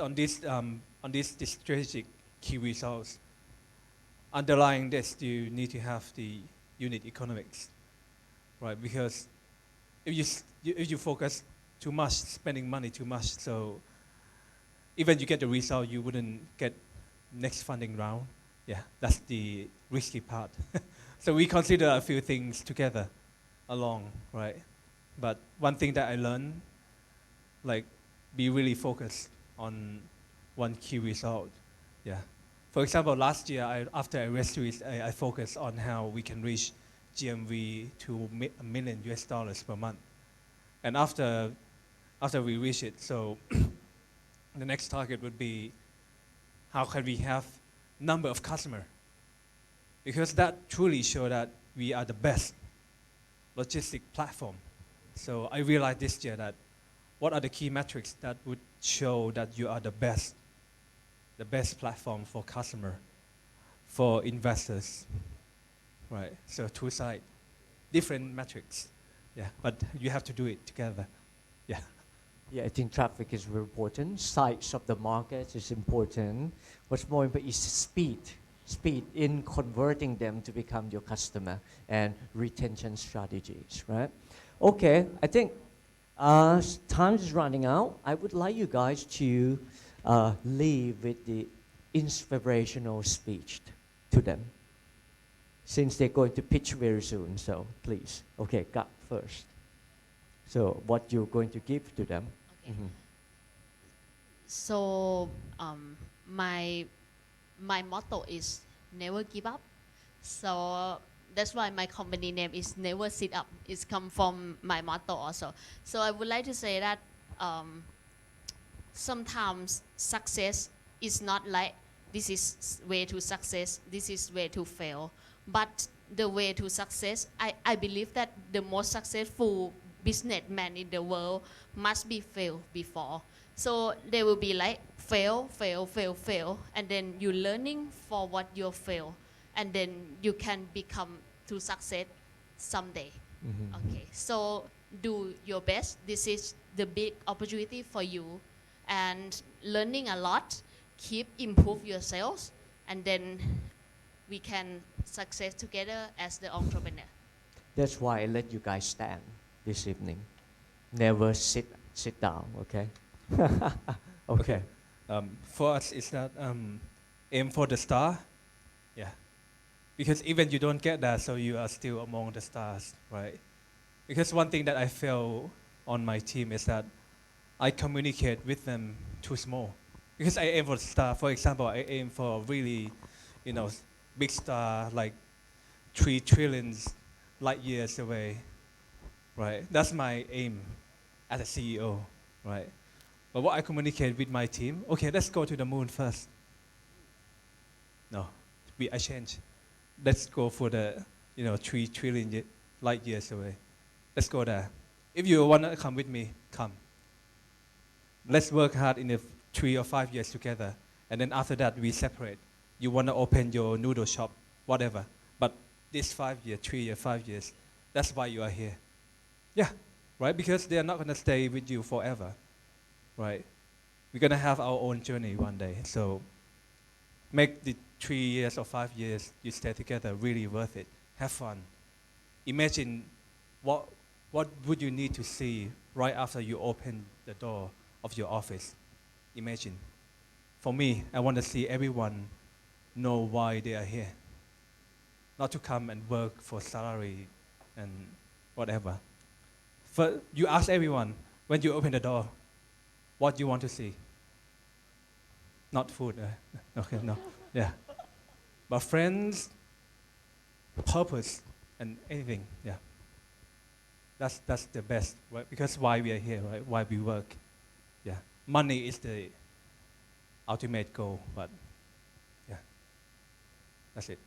strategic key results, underlying this, you need to have the unit economics, right? Because if you focus too much, spending money too much, so even you get the result, you wouldn't get next funding round. Yeah, that's the risky part. So we consider a few things together along, right? But one thing that I learned, like, be really focused on one key result. Yeah. For example, last year, after I raised I focused on how we can reach GMV to $1 million per month. And after we reach it, so the next target would be how can we have number of customer? Because that truly show that we are the best logistic platform. So I realized this year that what are the key metrics that would show that you are the best platform for customer, for investors, right? So two sides, different metrics, yeah. But you have to do it together, yeah. Yeah, I think traffic is very important. Size of the market is important. What's more important is speed in converting them to become your customer and retention strategies, right? Okay, I think time is running out. I would like you guys to leave with the inspirational speech to them, since they're going to pitch very soon. So please, okay, Gak first. So what you're going to give to them? Okay. So my motto is never give up. So that's why my company name is Never Sit Up. It's come from my motto also. So I would like to say that sometimes success is not like this is way to success, this is way to fail. But the way to success, I believe that the most successful businessman in the world must be failed before. So they will be like fail, and then you learning for what you fail, and then you can become to success someday. Okay, so do your best. This is the big opportunity for you, and learning a lot. Keep improve yourselves, and then we can success together as the entrepreneur. That's why I let you guys stand this evening. Never sit down, okay? Okay. For us, it's not aim for the star, yeah. Because even you don't get that, so you are still among the stars, right? Because one thing that I feel on my team is that I communicate with them too small. Because I aim for the star. For example, I aim for really, big star like 3 trillion light years away, right? That's my aim as a CEO, right? But what I communicate with my team, okay, let's go to the moon first. No, I change. Let's go for the, 3 trillion light years away. Let's go there. If you want to come with me, come. Let's work hard in the 3 or 5 years together. And then after that, we separate. You want to open your noodle shop, whatever. But this 5 years, 3 years, 5 years, that's why you are here. Yeah, right? Because they are not going to stay with you forever, right? We're going to have our own journey one day. So make the 3 years or 5 years you stay together really worth it. Have fun. Imagine what would you need to see right after you open the door of your office. Imagine. For me, I want to see everyone know why they are here. Not to come and work for salary and whatever. You ask everyone, when you open the door, what you want to see? Not food. Okay, no. Yeah. But friends, purpose, and anything. Yeah. That's the best, right? Because why we are here, right? Why we work. Yeah. Money is the ultimate goal, but yeah. That's it.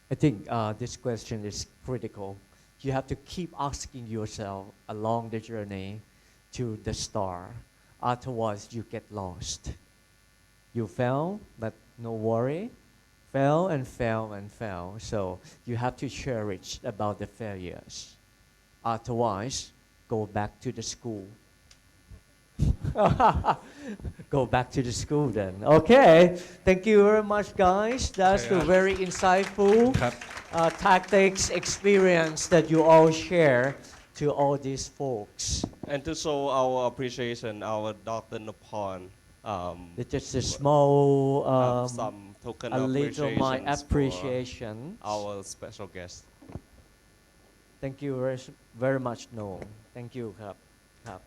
I think this question is critical. You have to keep asking yourself along the journey to the star. Otherwise, you get lost. You fail, but no worry. Fail and fail and fail. So you have to cherish about the failures. Otherwise, go back to the school. Go back to the school then. Okay. Thank you very much, guys. That's a very insightful tactics experience that you all share to all these folks. And to show our appreciation, our Dr. Napon, It's just a small, have some token a of little my appreciation appreciation. for our special guest. Thank you very, very much, No. Thank you, ครับ ครับ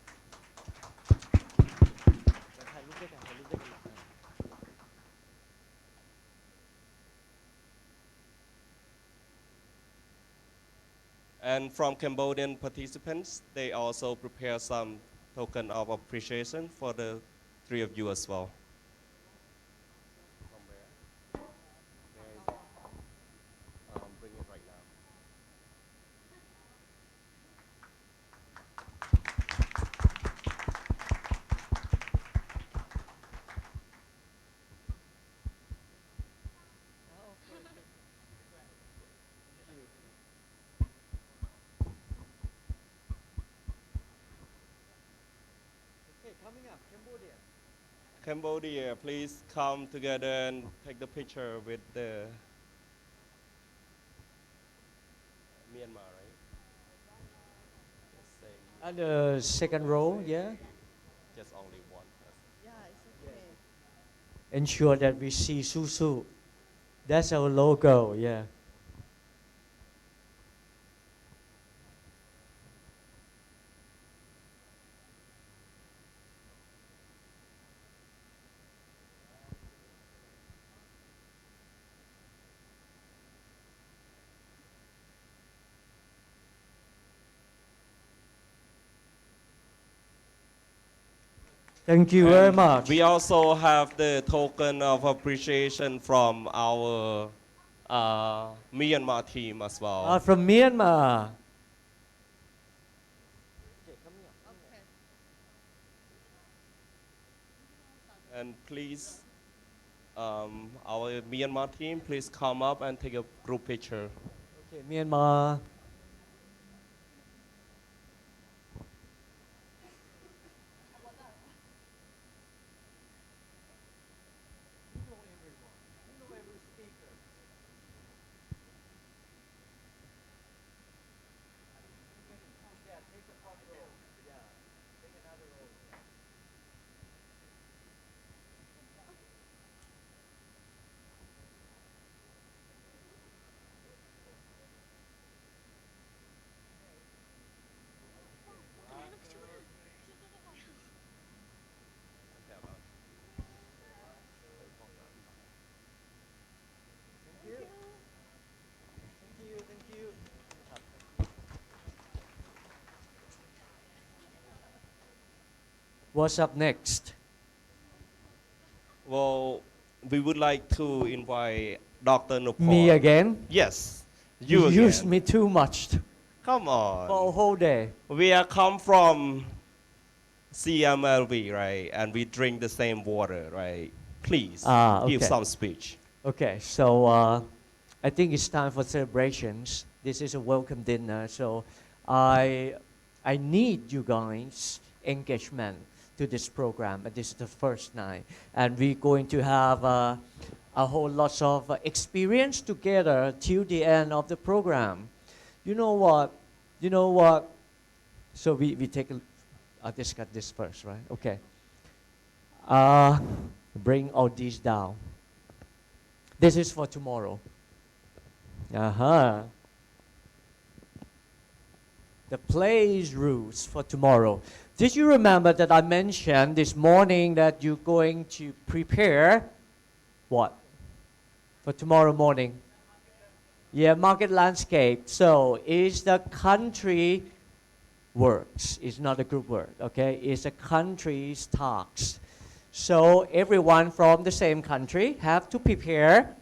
And from Cambodian participants, they also prepare some token of appreciation for the three of you as well. From where? Where is it? Bring it right now. Okay, coming up, Cambodia. Cambodia, please come together and take the picture with the Myanmar, right? Just same. And the second row, yeah. Just only one person. Yeah, it's okay. Ensure that we see Susu. That's our logo, yeah. Thank you very And much. We also have the token of appreciation from our Myanmar team as well. From Myanmar. And please, our Myanmar team, please come up and take a group picture. Okay, Myanmar. What's up next? Well, we would like to invite Dr. Nupur. Me again? Yes, You you use again. me too much Come for a on. whole day. We are come from CMLB, right? And we drink the same water, right? Please give Okay. some speech. Okay, so I think it's time for celebrations. This is a welcome dinner, so I need you guys' engagement to this program. And this is the first night, and we're going to have a whole lot of experience together till the end of the program. You know what? You know what? So we take a discuss this first, right? Okay. Bring all these down. This is for tomorrow. The plays rules for tomorrow. Did you remember that I mentioned this morning that you're going to prepare what? For tomorrow morning? Yeah, market landscape. So is the country works. It's not a group work, okay? It's a country's task. So everyone from the same country have to prepare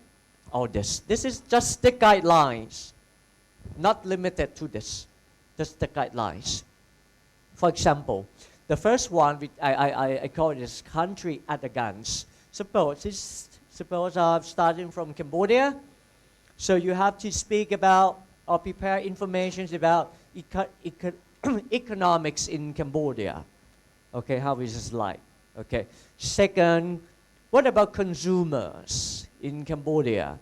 all this. This is just the guidelines, not limited to this, just the guidelines. For example, the first one, I call it is country at a glance. Suppose starting from Cambodia, so you have to speak about or prepare information about economics in Cambodia. Okay, how is this like? Okay. Second, what about consumers in Cambodia?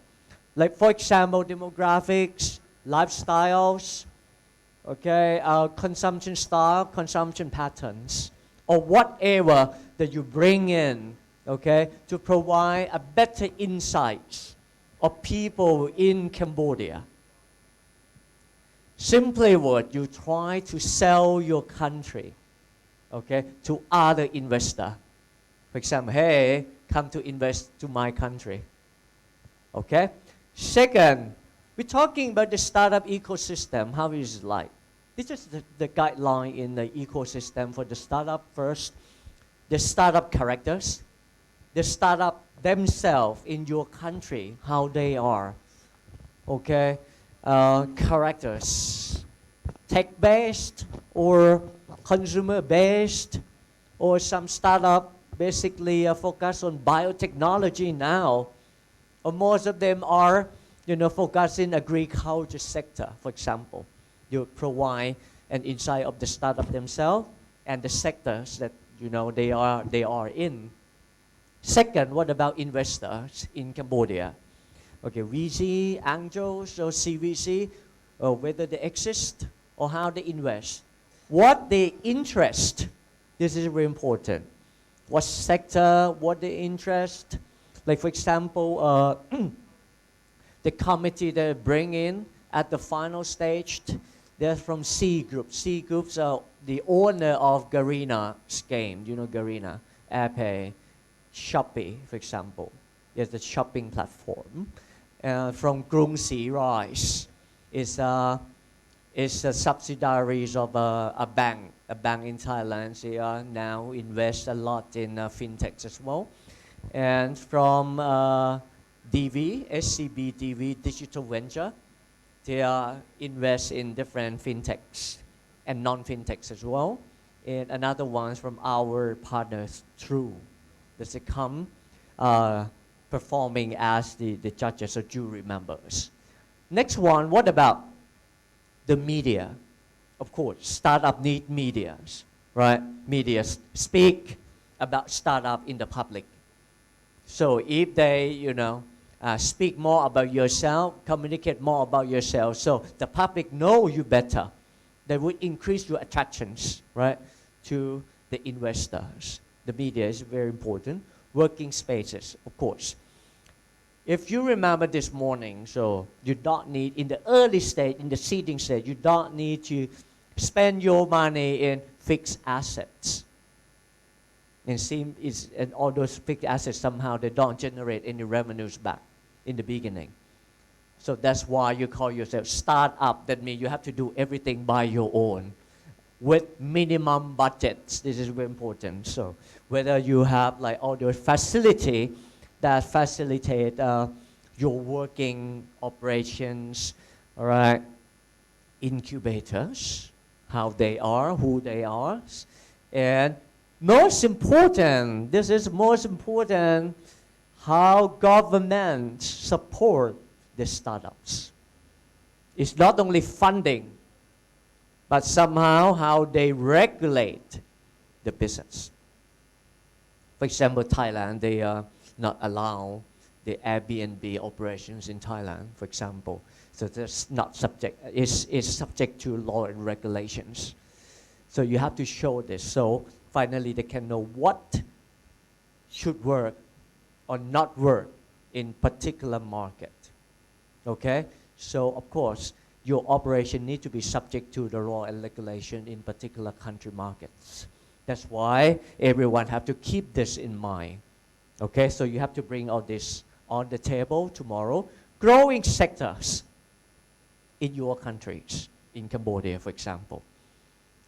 Like, for example, demographics, lifestyles, okay, consumption style, consumption patterns, or whatever that you bring in okay, to provide a better insights of people in Cambodia. Simply what you try to sell your country, okay, to other investor. For example, hey, come to invest to my country. Okay. Second, we're talking about the startup ecosystem. How is it like? This is the guideline in the ecosystem for the startup. First, the startup characters, the startup themselves in your country, how they are. Okay, characters, tech-based or consumer-based, or some startup basically focus on biotechnology now, or most of them are, focused in agriculture sector, for example. You provide an insight of the startup themselves and the sectors that they are in. Second, what about investors in Cambodia? Okay, VC, angels, or CVC, or whether they exist or how they invest. What they interest, this is very important. What sector, what they interest. Like for example, the committee they bring in at the final stage, they're from C Group. C Group's the owner of Garena game, Garena, AirPay, Shopee, for example. It's the shopping platform. From Krung Si Rice is a subsidiaries of a bank in Thailand. They are now invest a lot in fintechs as well. And from DV, SCB DV Digital Venture, they are invest in different fintechs and non-fintechs as well. And another one from our partners, True. They come performing as the judges or jury members. Next one, what about the media? Of course, startup need medias, right? Media speak about startup in the public. So if they, speak more about yourself, communicate more about yourself, so the public know you better, they would increase your attractions, right, to the investors. The media is very important. Working spaces, of course. If you remember this morning, so you don't need, in the early stage, in the seeding stage, you don't need to spend your money in fixed assets. And all those fixed assets, somehow they don't generate any revenues back in the beginning. So that's why you call yourself startup. That means you have to do everything by your own with minimum budgets. This is very important. So whether you have like all those facility that facilitate your working operations, all right, incubators, how they are, who they are, and most important, this is most important, how government support the startups. It's not only funding, but somehow how they regulate the business. For example, Thailand, they not allow the Airbnb operations in Thailand, for example. So that's not subject, it's subject to law and regulations. So you have to show this. So finally they can know what should work or not work in particular market. Okay? So of course, your operation need to be subject to the law and regulation in particular country markets. That's why everyone have to keep this in mind. Okay, so you have to bring all this on the table tomorrow. Growing sectors in your countries, in Cambodia, for example.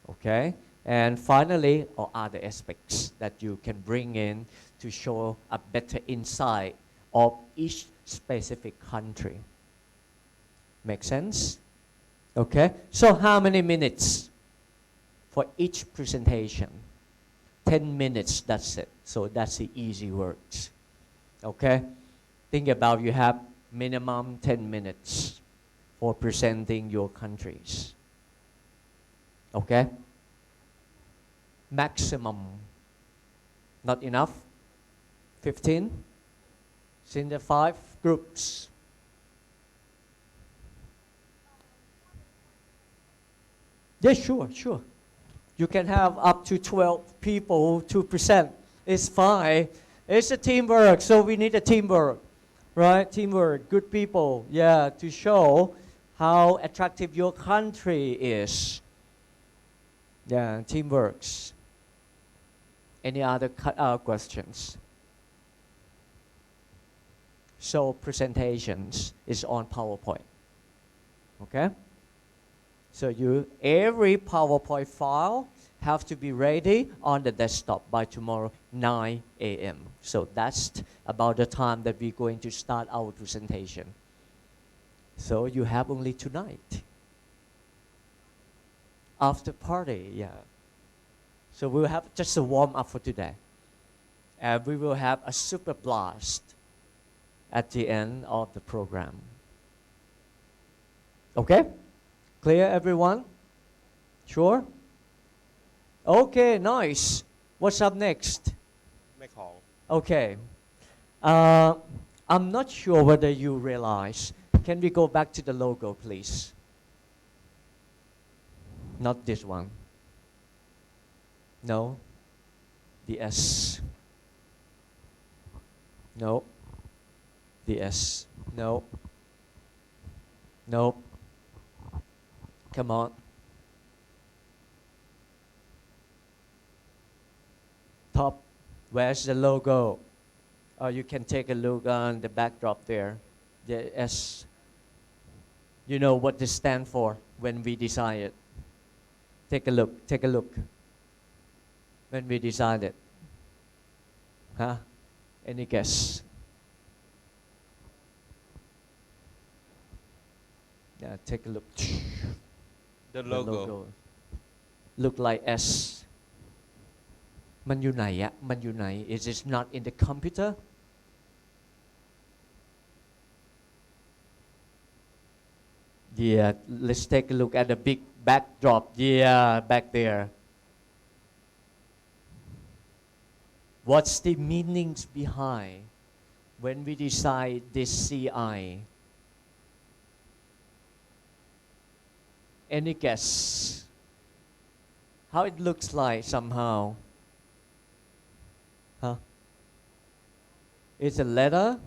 Okay, and finally, or other aspects that you can bring in to show a better insight of each specific country. Make sense? Okay, so how many minutes for each presentation? 10 minutes, that's it. So that's the easy words. Okay? Think about you have minimum 10 minutes for presenting your countries. Okay? Maximum. Not enough? 15? In the 5 groups. Yes, sure. You can have up to 12 people to present. It's fine. It's a teamwork, so we need a teamwork, right? Teamwork, good people, yeah, to show how attractive your country is. Yeah, teamworks. Any other questions? So presentations is on PowerPoint. Okay? So every PowerPoint file have to be ready on the desktop by tomorrow 9 a.m. So that's about the time that we're going to start our presentation. So you have only tonight. After party, yeah. So we'll have just a warm up for today. And we will have a super blast at the end of the program. Okay? Clear, everyone? Sure? Okay, nice. What's up next? Make hall. Okay. I'm not sure whether you realize. Can we go back to the logo, please? Not this one. No. The S. No. The S. No. Nope. Come on. Top. Where's the logo? You can take a look on the backdrop there. The S. You know what this stands for when we design it. Take a look. Take a look. When we designed it. Huh? Any guess? Yeah, take a look. The logo. Look like S. มันอยู่ไหนอะมันอยู่ไหน Is it not in the computer? Yeah, let's take a look at the big backdrop. Yeah, back there. What's the meanings behind when we decide this CI? Any guess? How it looks like somehow? Huh? It's a letter?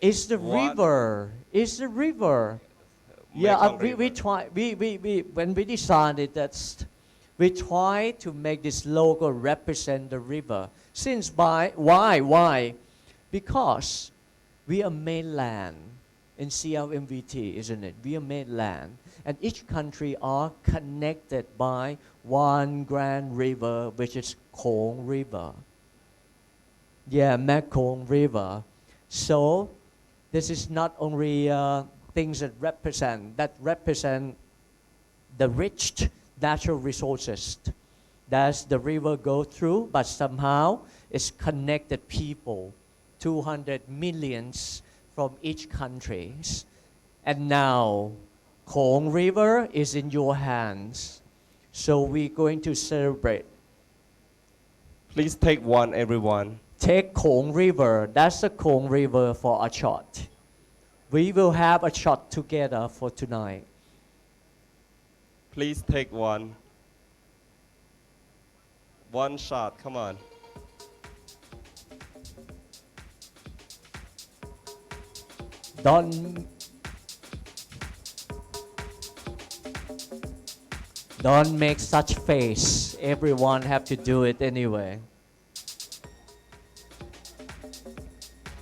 It's the What? river. It's the river. Yeah, we try. We when we decided that we try to make this logo represent the river. Since why? Because we are mainland in CLMVT, isn't it? We are mainland, and each country are connected by one grand river, which is Khong River. Yeah, Mekong River. So this is not only things that represent the rich natural resources that the river go through, but somehow it's connected people, 200 millions from each country. And now Khong River is in your hands. So we're going to celebrate. Please take one, everyone. Take Khong River. That's the Khong River for a shot. We will have a shot together for tonight. Please take one. One shot, come on. Don't make such face. Everyone have to do it anyway.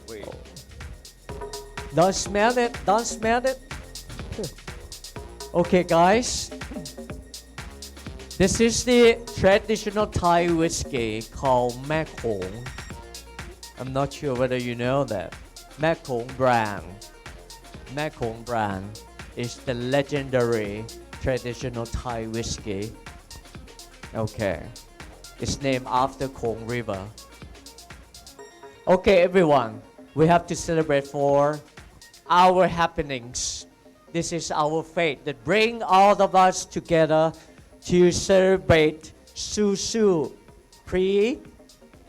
Wait. Don't smell it. Don't smell it. Okay, guys. This is the traditional Thai whiskey called Mekong. I'm not sure whether you know that. Mekong brand. Mekong brand is the legendary traditional Thai whiskey. Okay. It's named after Khong River. Okay, everyone. We have to celebrate for our happenings. This is our fate that bring all of us together to celebrate Susu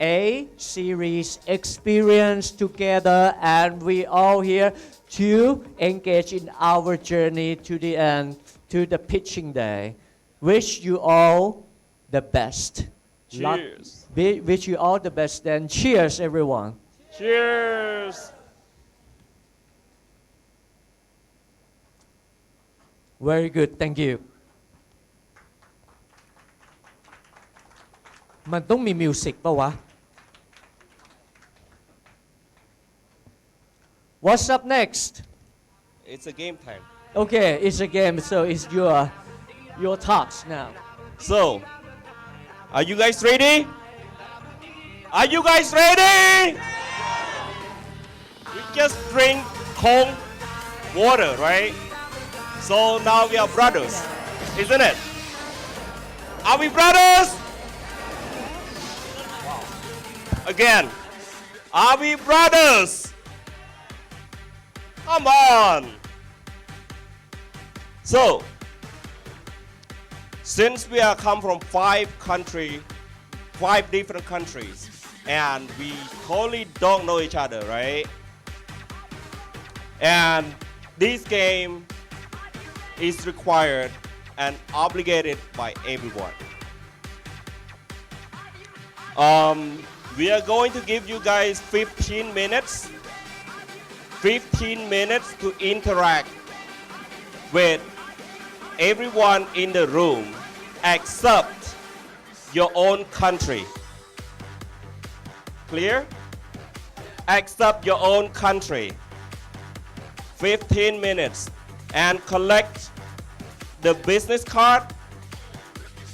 A series experience together, and we all here to engage in our journey to the end, to the pitching day. Wish you all the best. Cheers. Wish you all the best. Then cheers, everyone. Cheers. Very good. Thank you. มันต้องมีมิวสิกป่ะวะ What's up next? It's a game time. Okay, it's a game, so it's your talks now. So, are you guys ready? Are you guys ready? We just drink cold water, right? So now we are brothers, isn't it? Are we brothers? Again, are we brothers? Come on. So, since we are come from 5 different countries, and we totally don't know each other, right? And this game is required and obligated by everyone. We are going to give you guys 15 minutes. 15 minutes to interact with everyone in the room except your own country. Clear? Except your own country. 15 minutes and collect the business card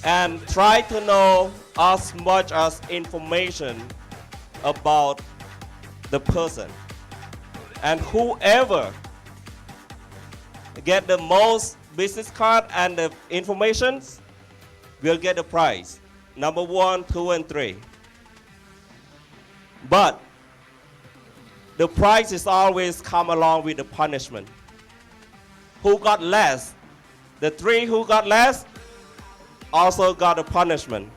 and try to know as much as information about the person. And whoever get the most business card and the information will get the prize. Number 1, 2, and 3. But the prize is always come along with the punishment. Who got less? The 3 who got less also got a punishment.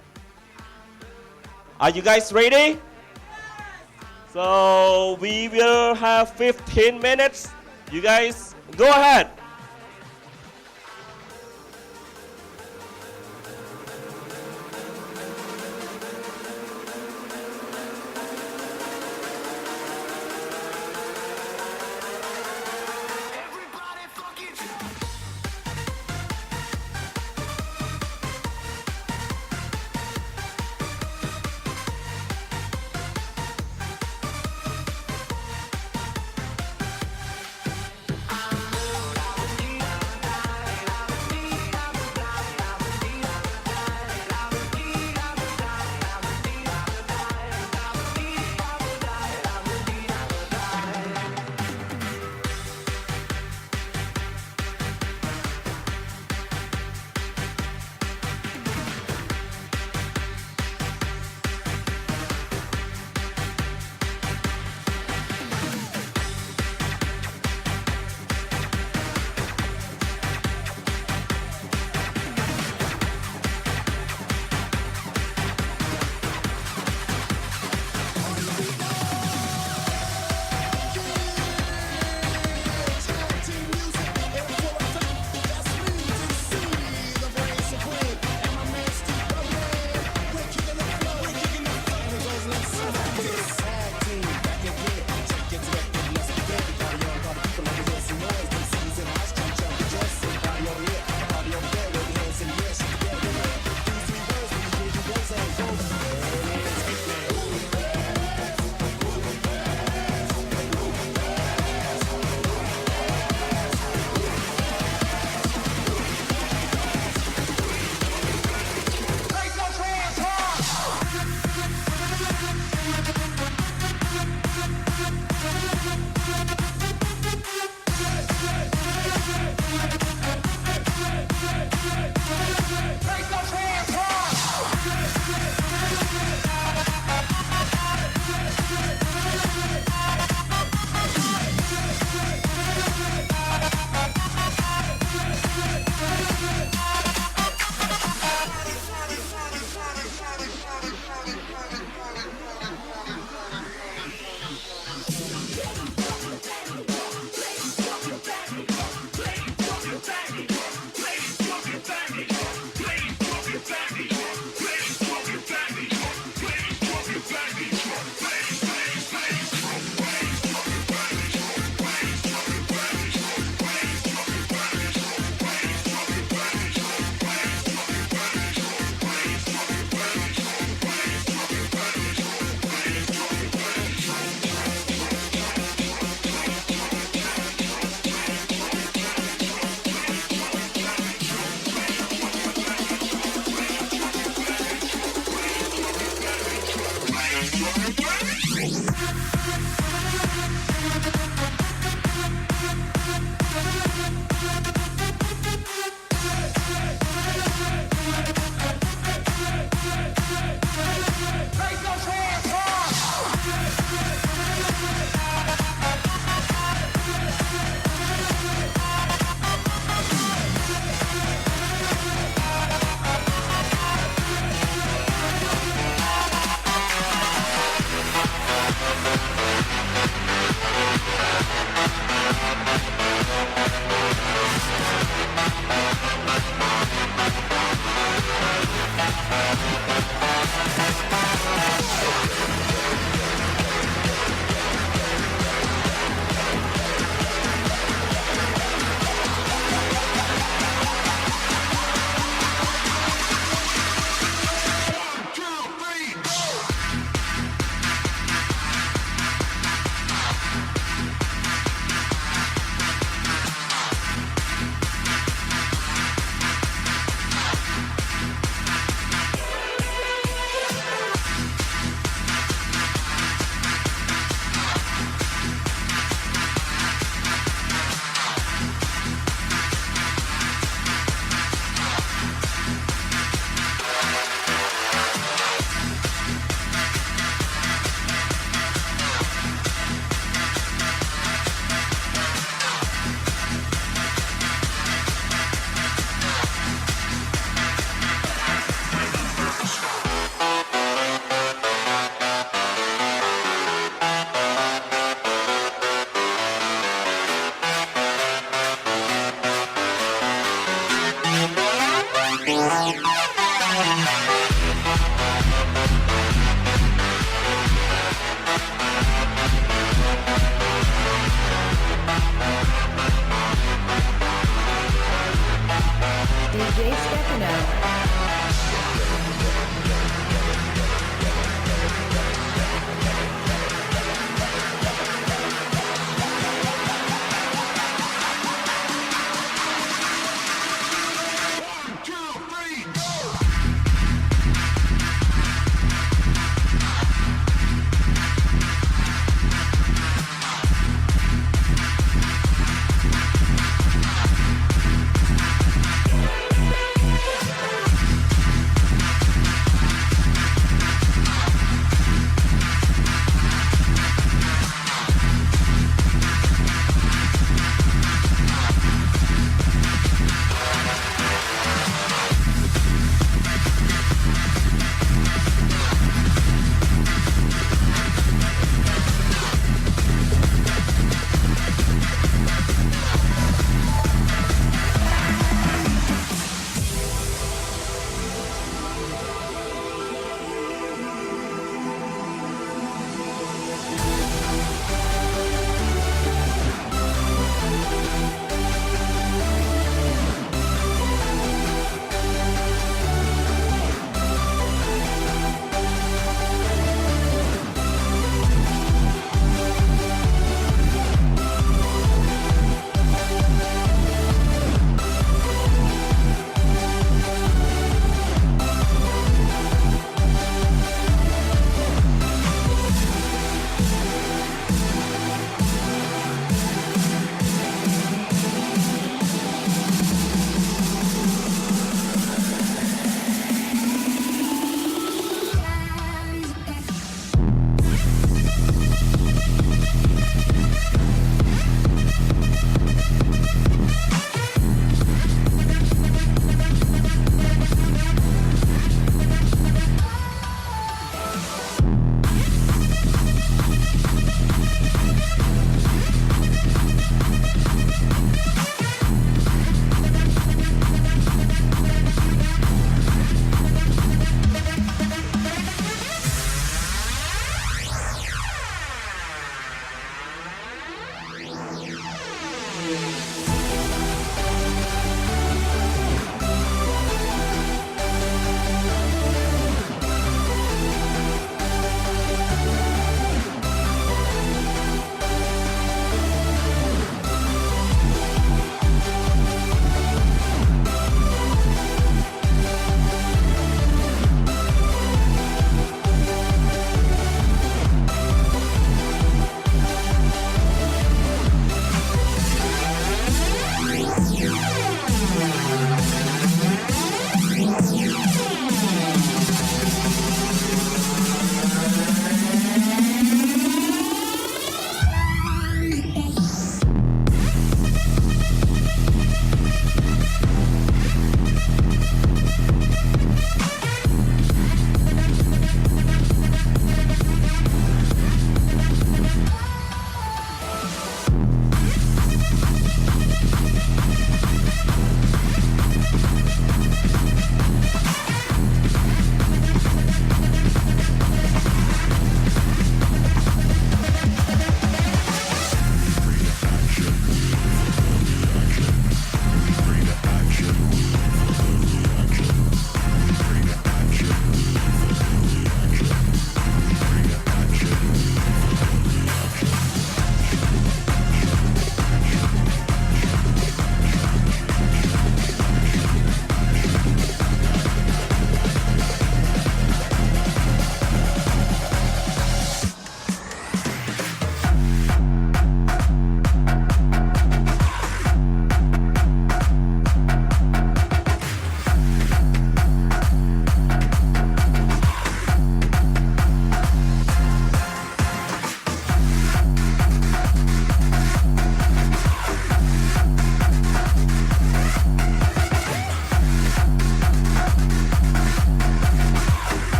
Are you guys ready? So we will have 15 minutes. You guys go ahead. DJ Stefano.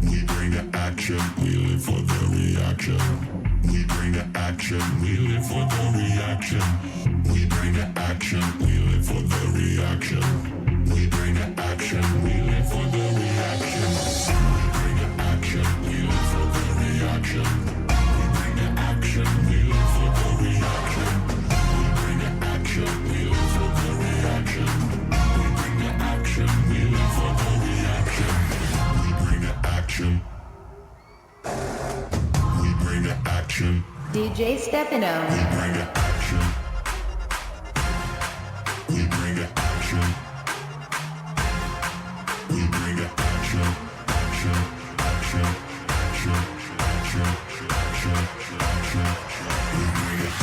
We bring it action, we live for the reaction. We bring the action, we live for the reaction. We bring the action, we live for the reaction. We bring the action, we live for the reaction. We bring the action, we live for the reaction. We bring the action, we live for the reaction. We bring the action, we live for the reaction. We bring the action, we live for the reaction. We bring the action. We bring the action. DJ Stefano. We bring the action. We bring the action. We bring the action. Action. Action. Action. Action. Action. Action. We bring it.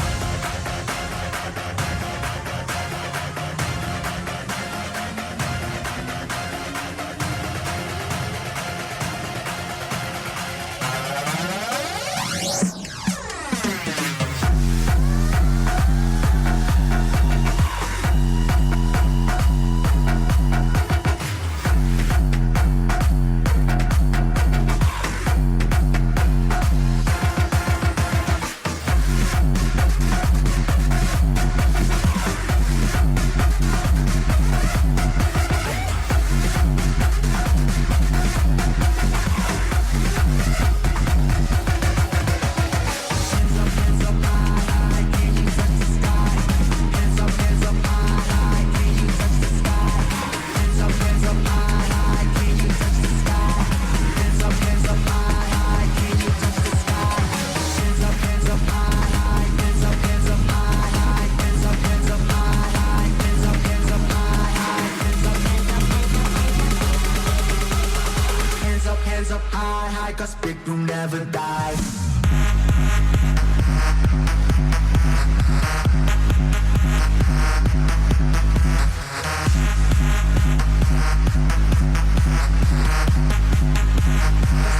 Hands up high, high, cause big will never die.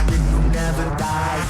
Big will never die.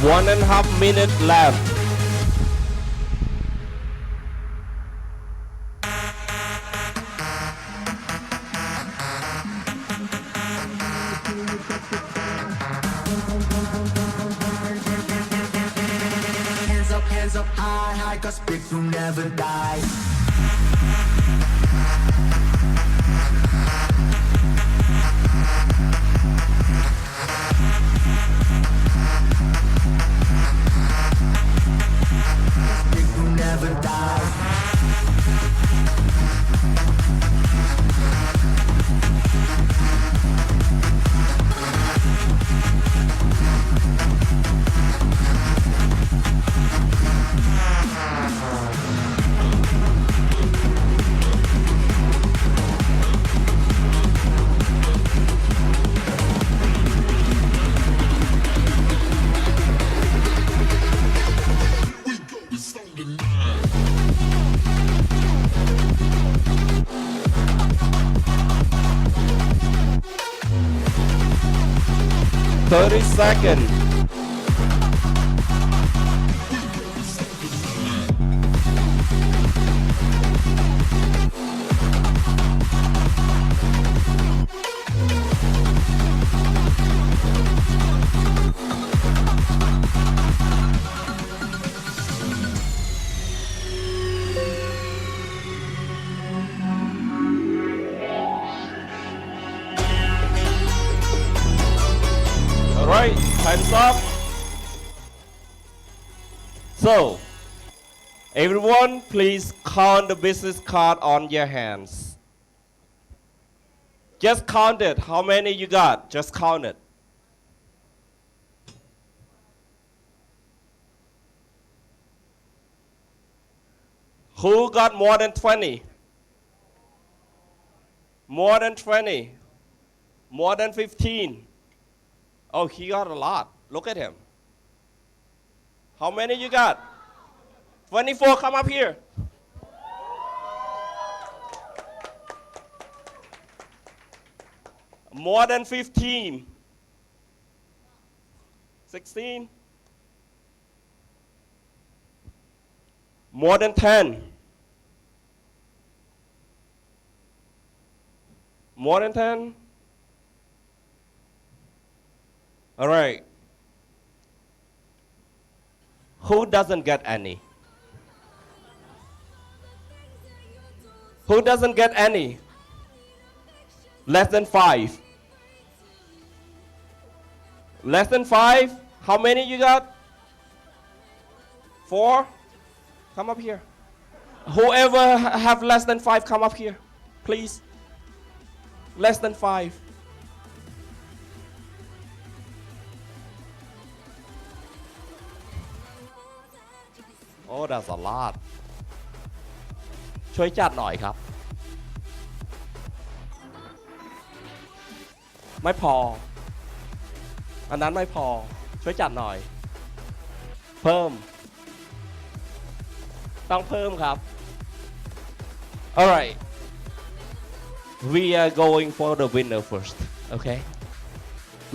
One and a half minute left. Hands up high, high, cause big will never die. Big will never die. Seconds. All right, time's up. So, everyone, please count the business card on your hands. Just count it. How many you got? Just count it. Who got more than 20? More than 20? More than 15? Oh, he got a lot. Look at him. How many you got? 24, come up here. More than 15? 16? More than 10? More than 10? All right. Who doesn't get any? Who doesn't get any? Less than 5. Less than 5? How many you got? 4? Come up here. Whoever have less than 5, come up here, please. Less than 5. Oh, that's a lot. ช่วยจัดหน่อยครับ ไม่พอ อันนั้นไม่พอ ช่วยจัดหน่อย เพิ่ม ต้องเพิ่มครับ Alright. We are going for the winner first. Okay?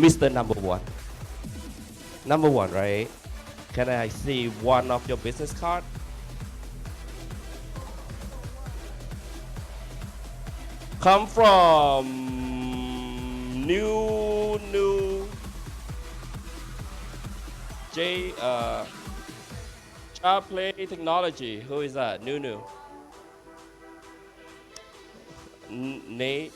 Mr. Number 1. Number 1, right? Can I see one of your business card? Come from new Child Play Technology. Who is that? New. Nay.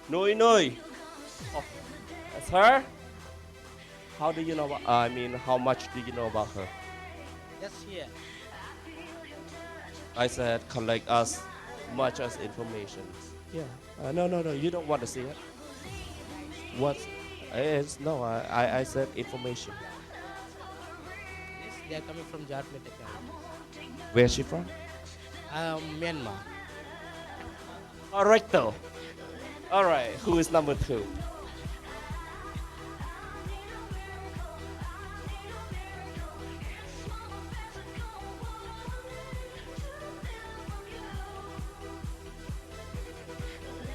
Nui. Oh, that's her? How do you know about, how much do you know about her? Yes, here. I said collect as much as information. Yeah. No, you don't want to see it. What? No, I said information. Yes, they are coming from Jarplet account. Where is she from? Myanmar. Alright though. Alright, who is number 2?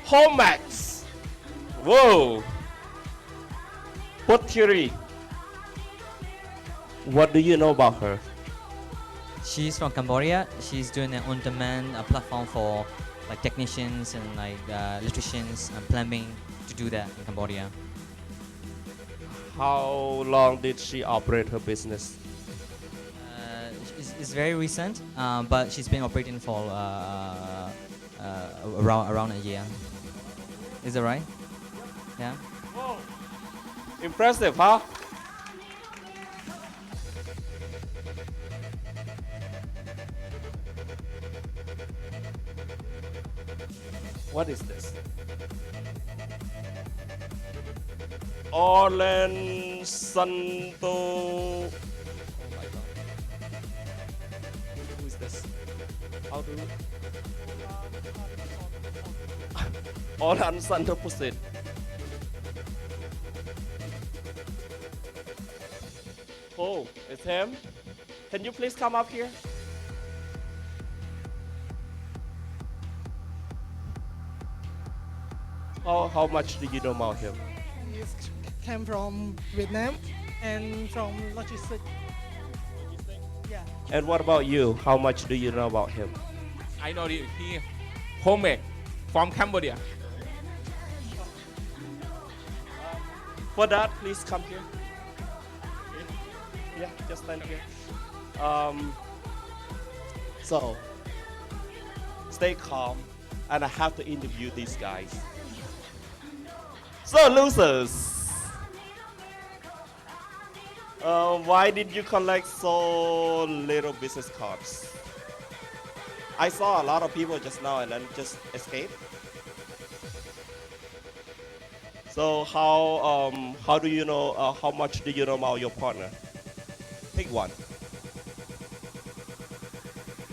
Homax. Whoa. What theory? What do you know about her? She's from Cambodia. She's doing an on-demand platform for like technicians and like electricians and plumbing to do that in Cambodia. How long did she operate her business? It's very recent, but she's been operating for around a year. Is that right? Yeah. Whoa. Impressive, huh? What is this? Orlan Santo. Oh my god. Who is this? How do Orlan Santo Pusit. Oh, it's him? Can you please come up here? How much do you know about him? He came from Vietnam and from logistics. Yeah. And what about you? How much do you know about him? I know he homemade from Cambodia. For that, please come here. Yeah, just stand here. So, stay calm, and I have to interview these guys. So, losers, Why did you collect so little business cards? I saw a lot of people just now and then just escape. So how do you know, how much do you know about your partner? Pick one.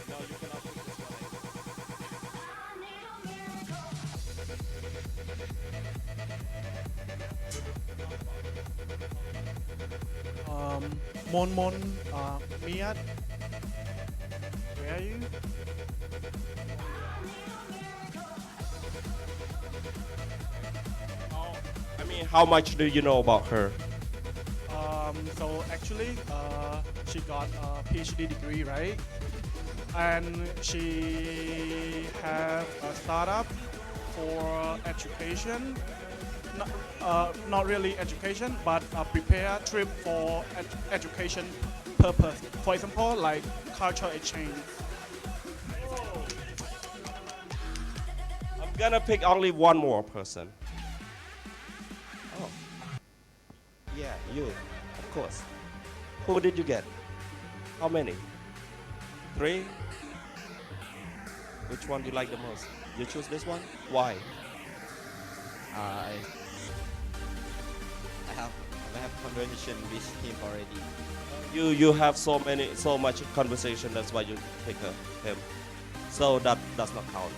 No, you cannot pick this Mon Mon, Miat, where are you? I mean, how much do you know about her? So actually, she got a PhD degree, right? And she have a startup for education. Not really education, but prepare trip for education purpose. For example, like cultural exchange. I'm gonna pick only one more person. Oh. Yeah, you, of course. Who did you get? How many? 3? Which one do you like the most? You choose this one? Why? I have conversation with him already. You have so much conversation. That's why you pick him. So that does not count.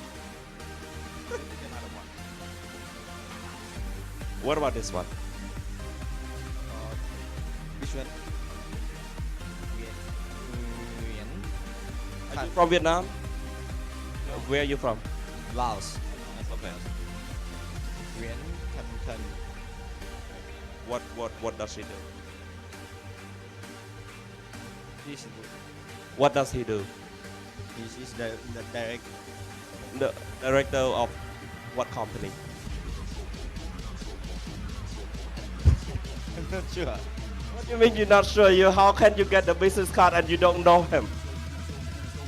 What about this one? Which one? Are you from Vietnam? Where are you from? Laos. Okay. Nguyen Thanh. What does he do? He's What does he do? He's the direct. The director of what company? I'm not sure. What do you mean you're not sure? How can you get the business card and you don't know him?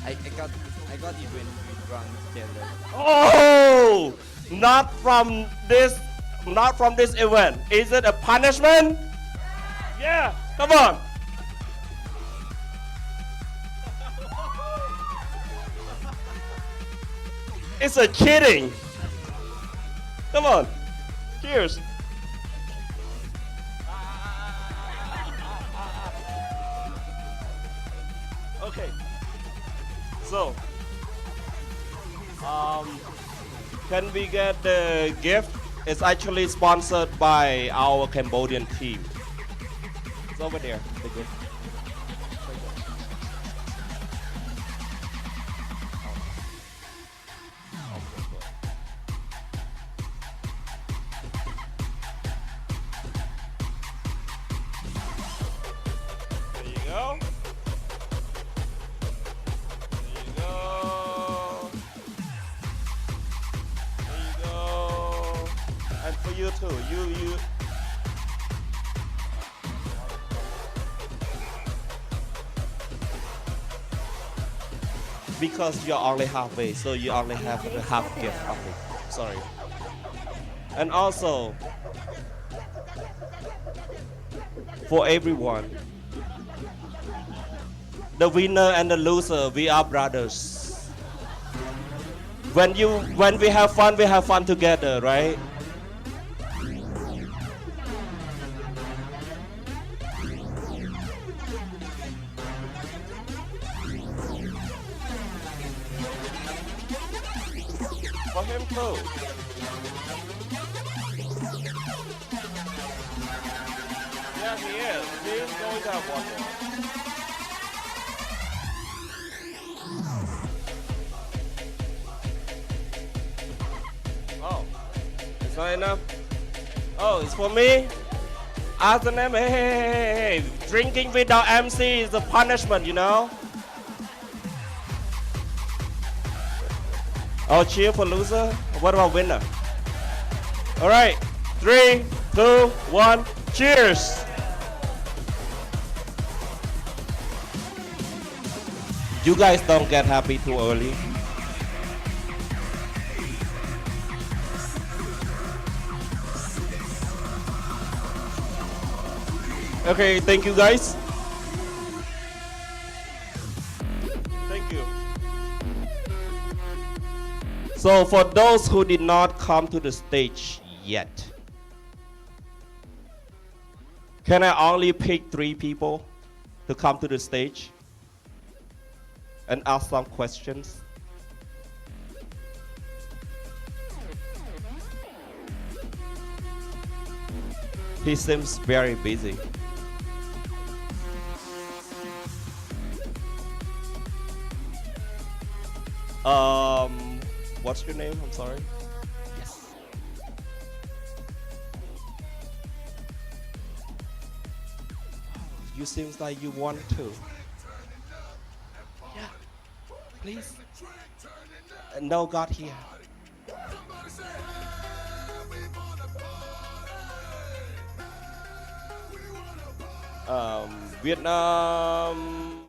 I got it when we drank together. Oh, not from this event. Is it a punishment? Yeah, come on. It's a cheating. Come on. Cheers. Okay. So, can we get the gift? It's actually sponsored by our Cambodian team. It's over there, the gift. There you go. There you go. There you go. And for you too. You. Because you're only halfway, so you only have the half gift. Okay, sorry. And also, for everyone, the winner and the loser, we are brothers. When we have fun together, right? For him too. Yeah, he is. He is going to have one more. Oh, it's not enough? Oh, it's for me? Ask the name. Hey. Drinking without MC is a punishment, you know? Oh, cheer for loser? What about winner? All right, 3, 2, 1, cheers! You guys don't get happy too early. Okay, thank you guys. Thank you. So for those who did not come to the stage yet, can I only pick 3 people to come to the stage and ask some questions? He seems very busy. What's your name? I'm sorry. Yes. You seems like you want to. Yeah, please. No God here. Vietnam.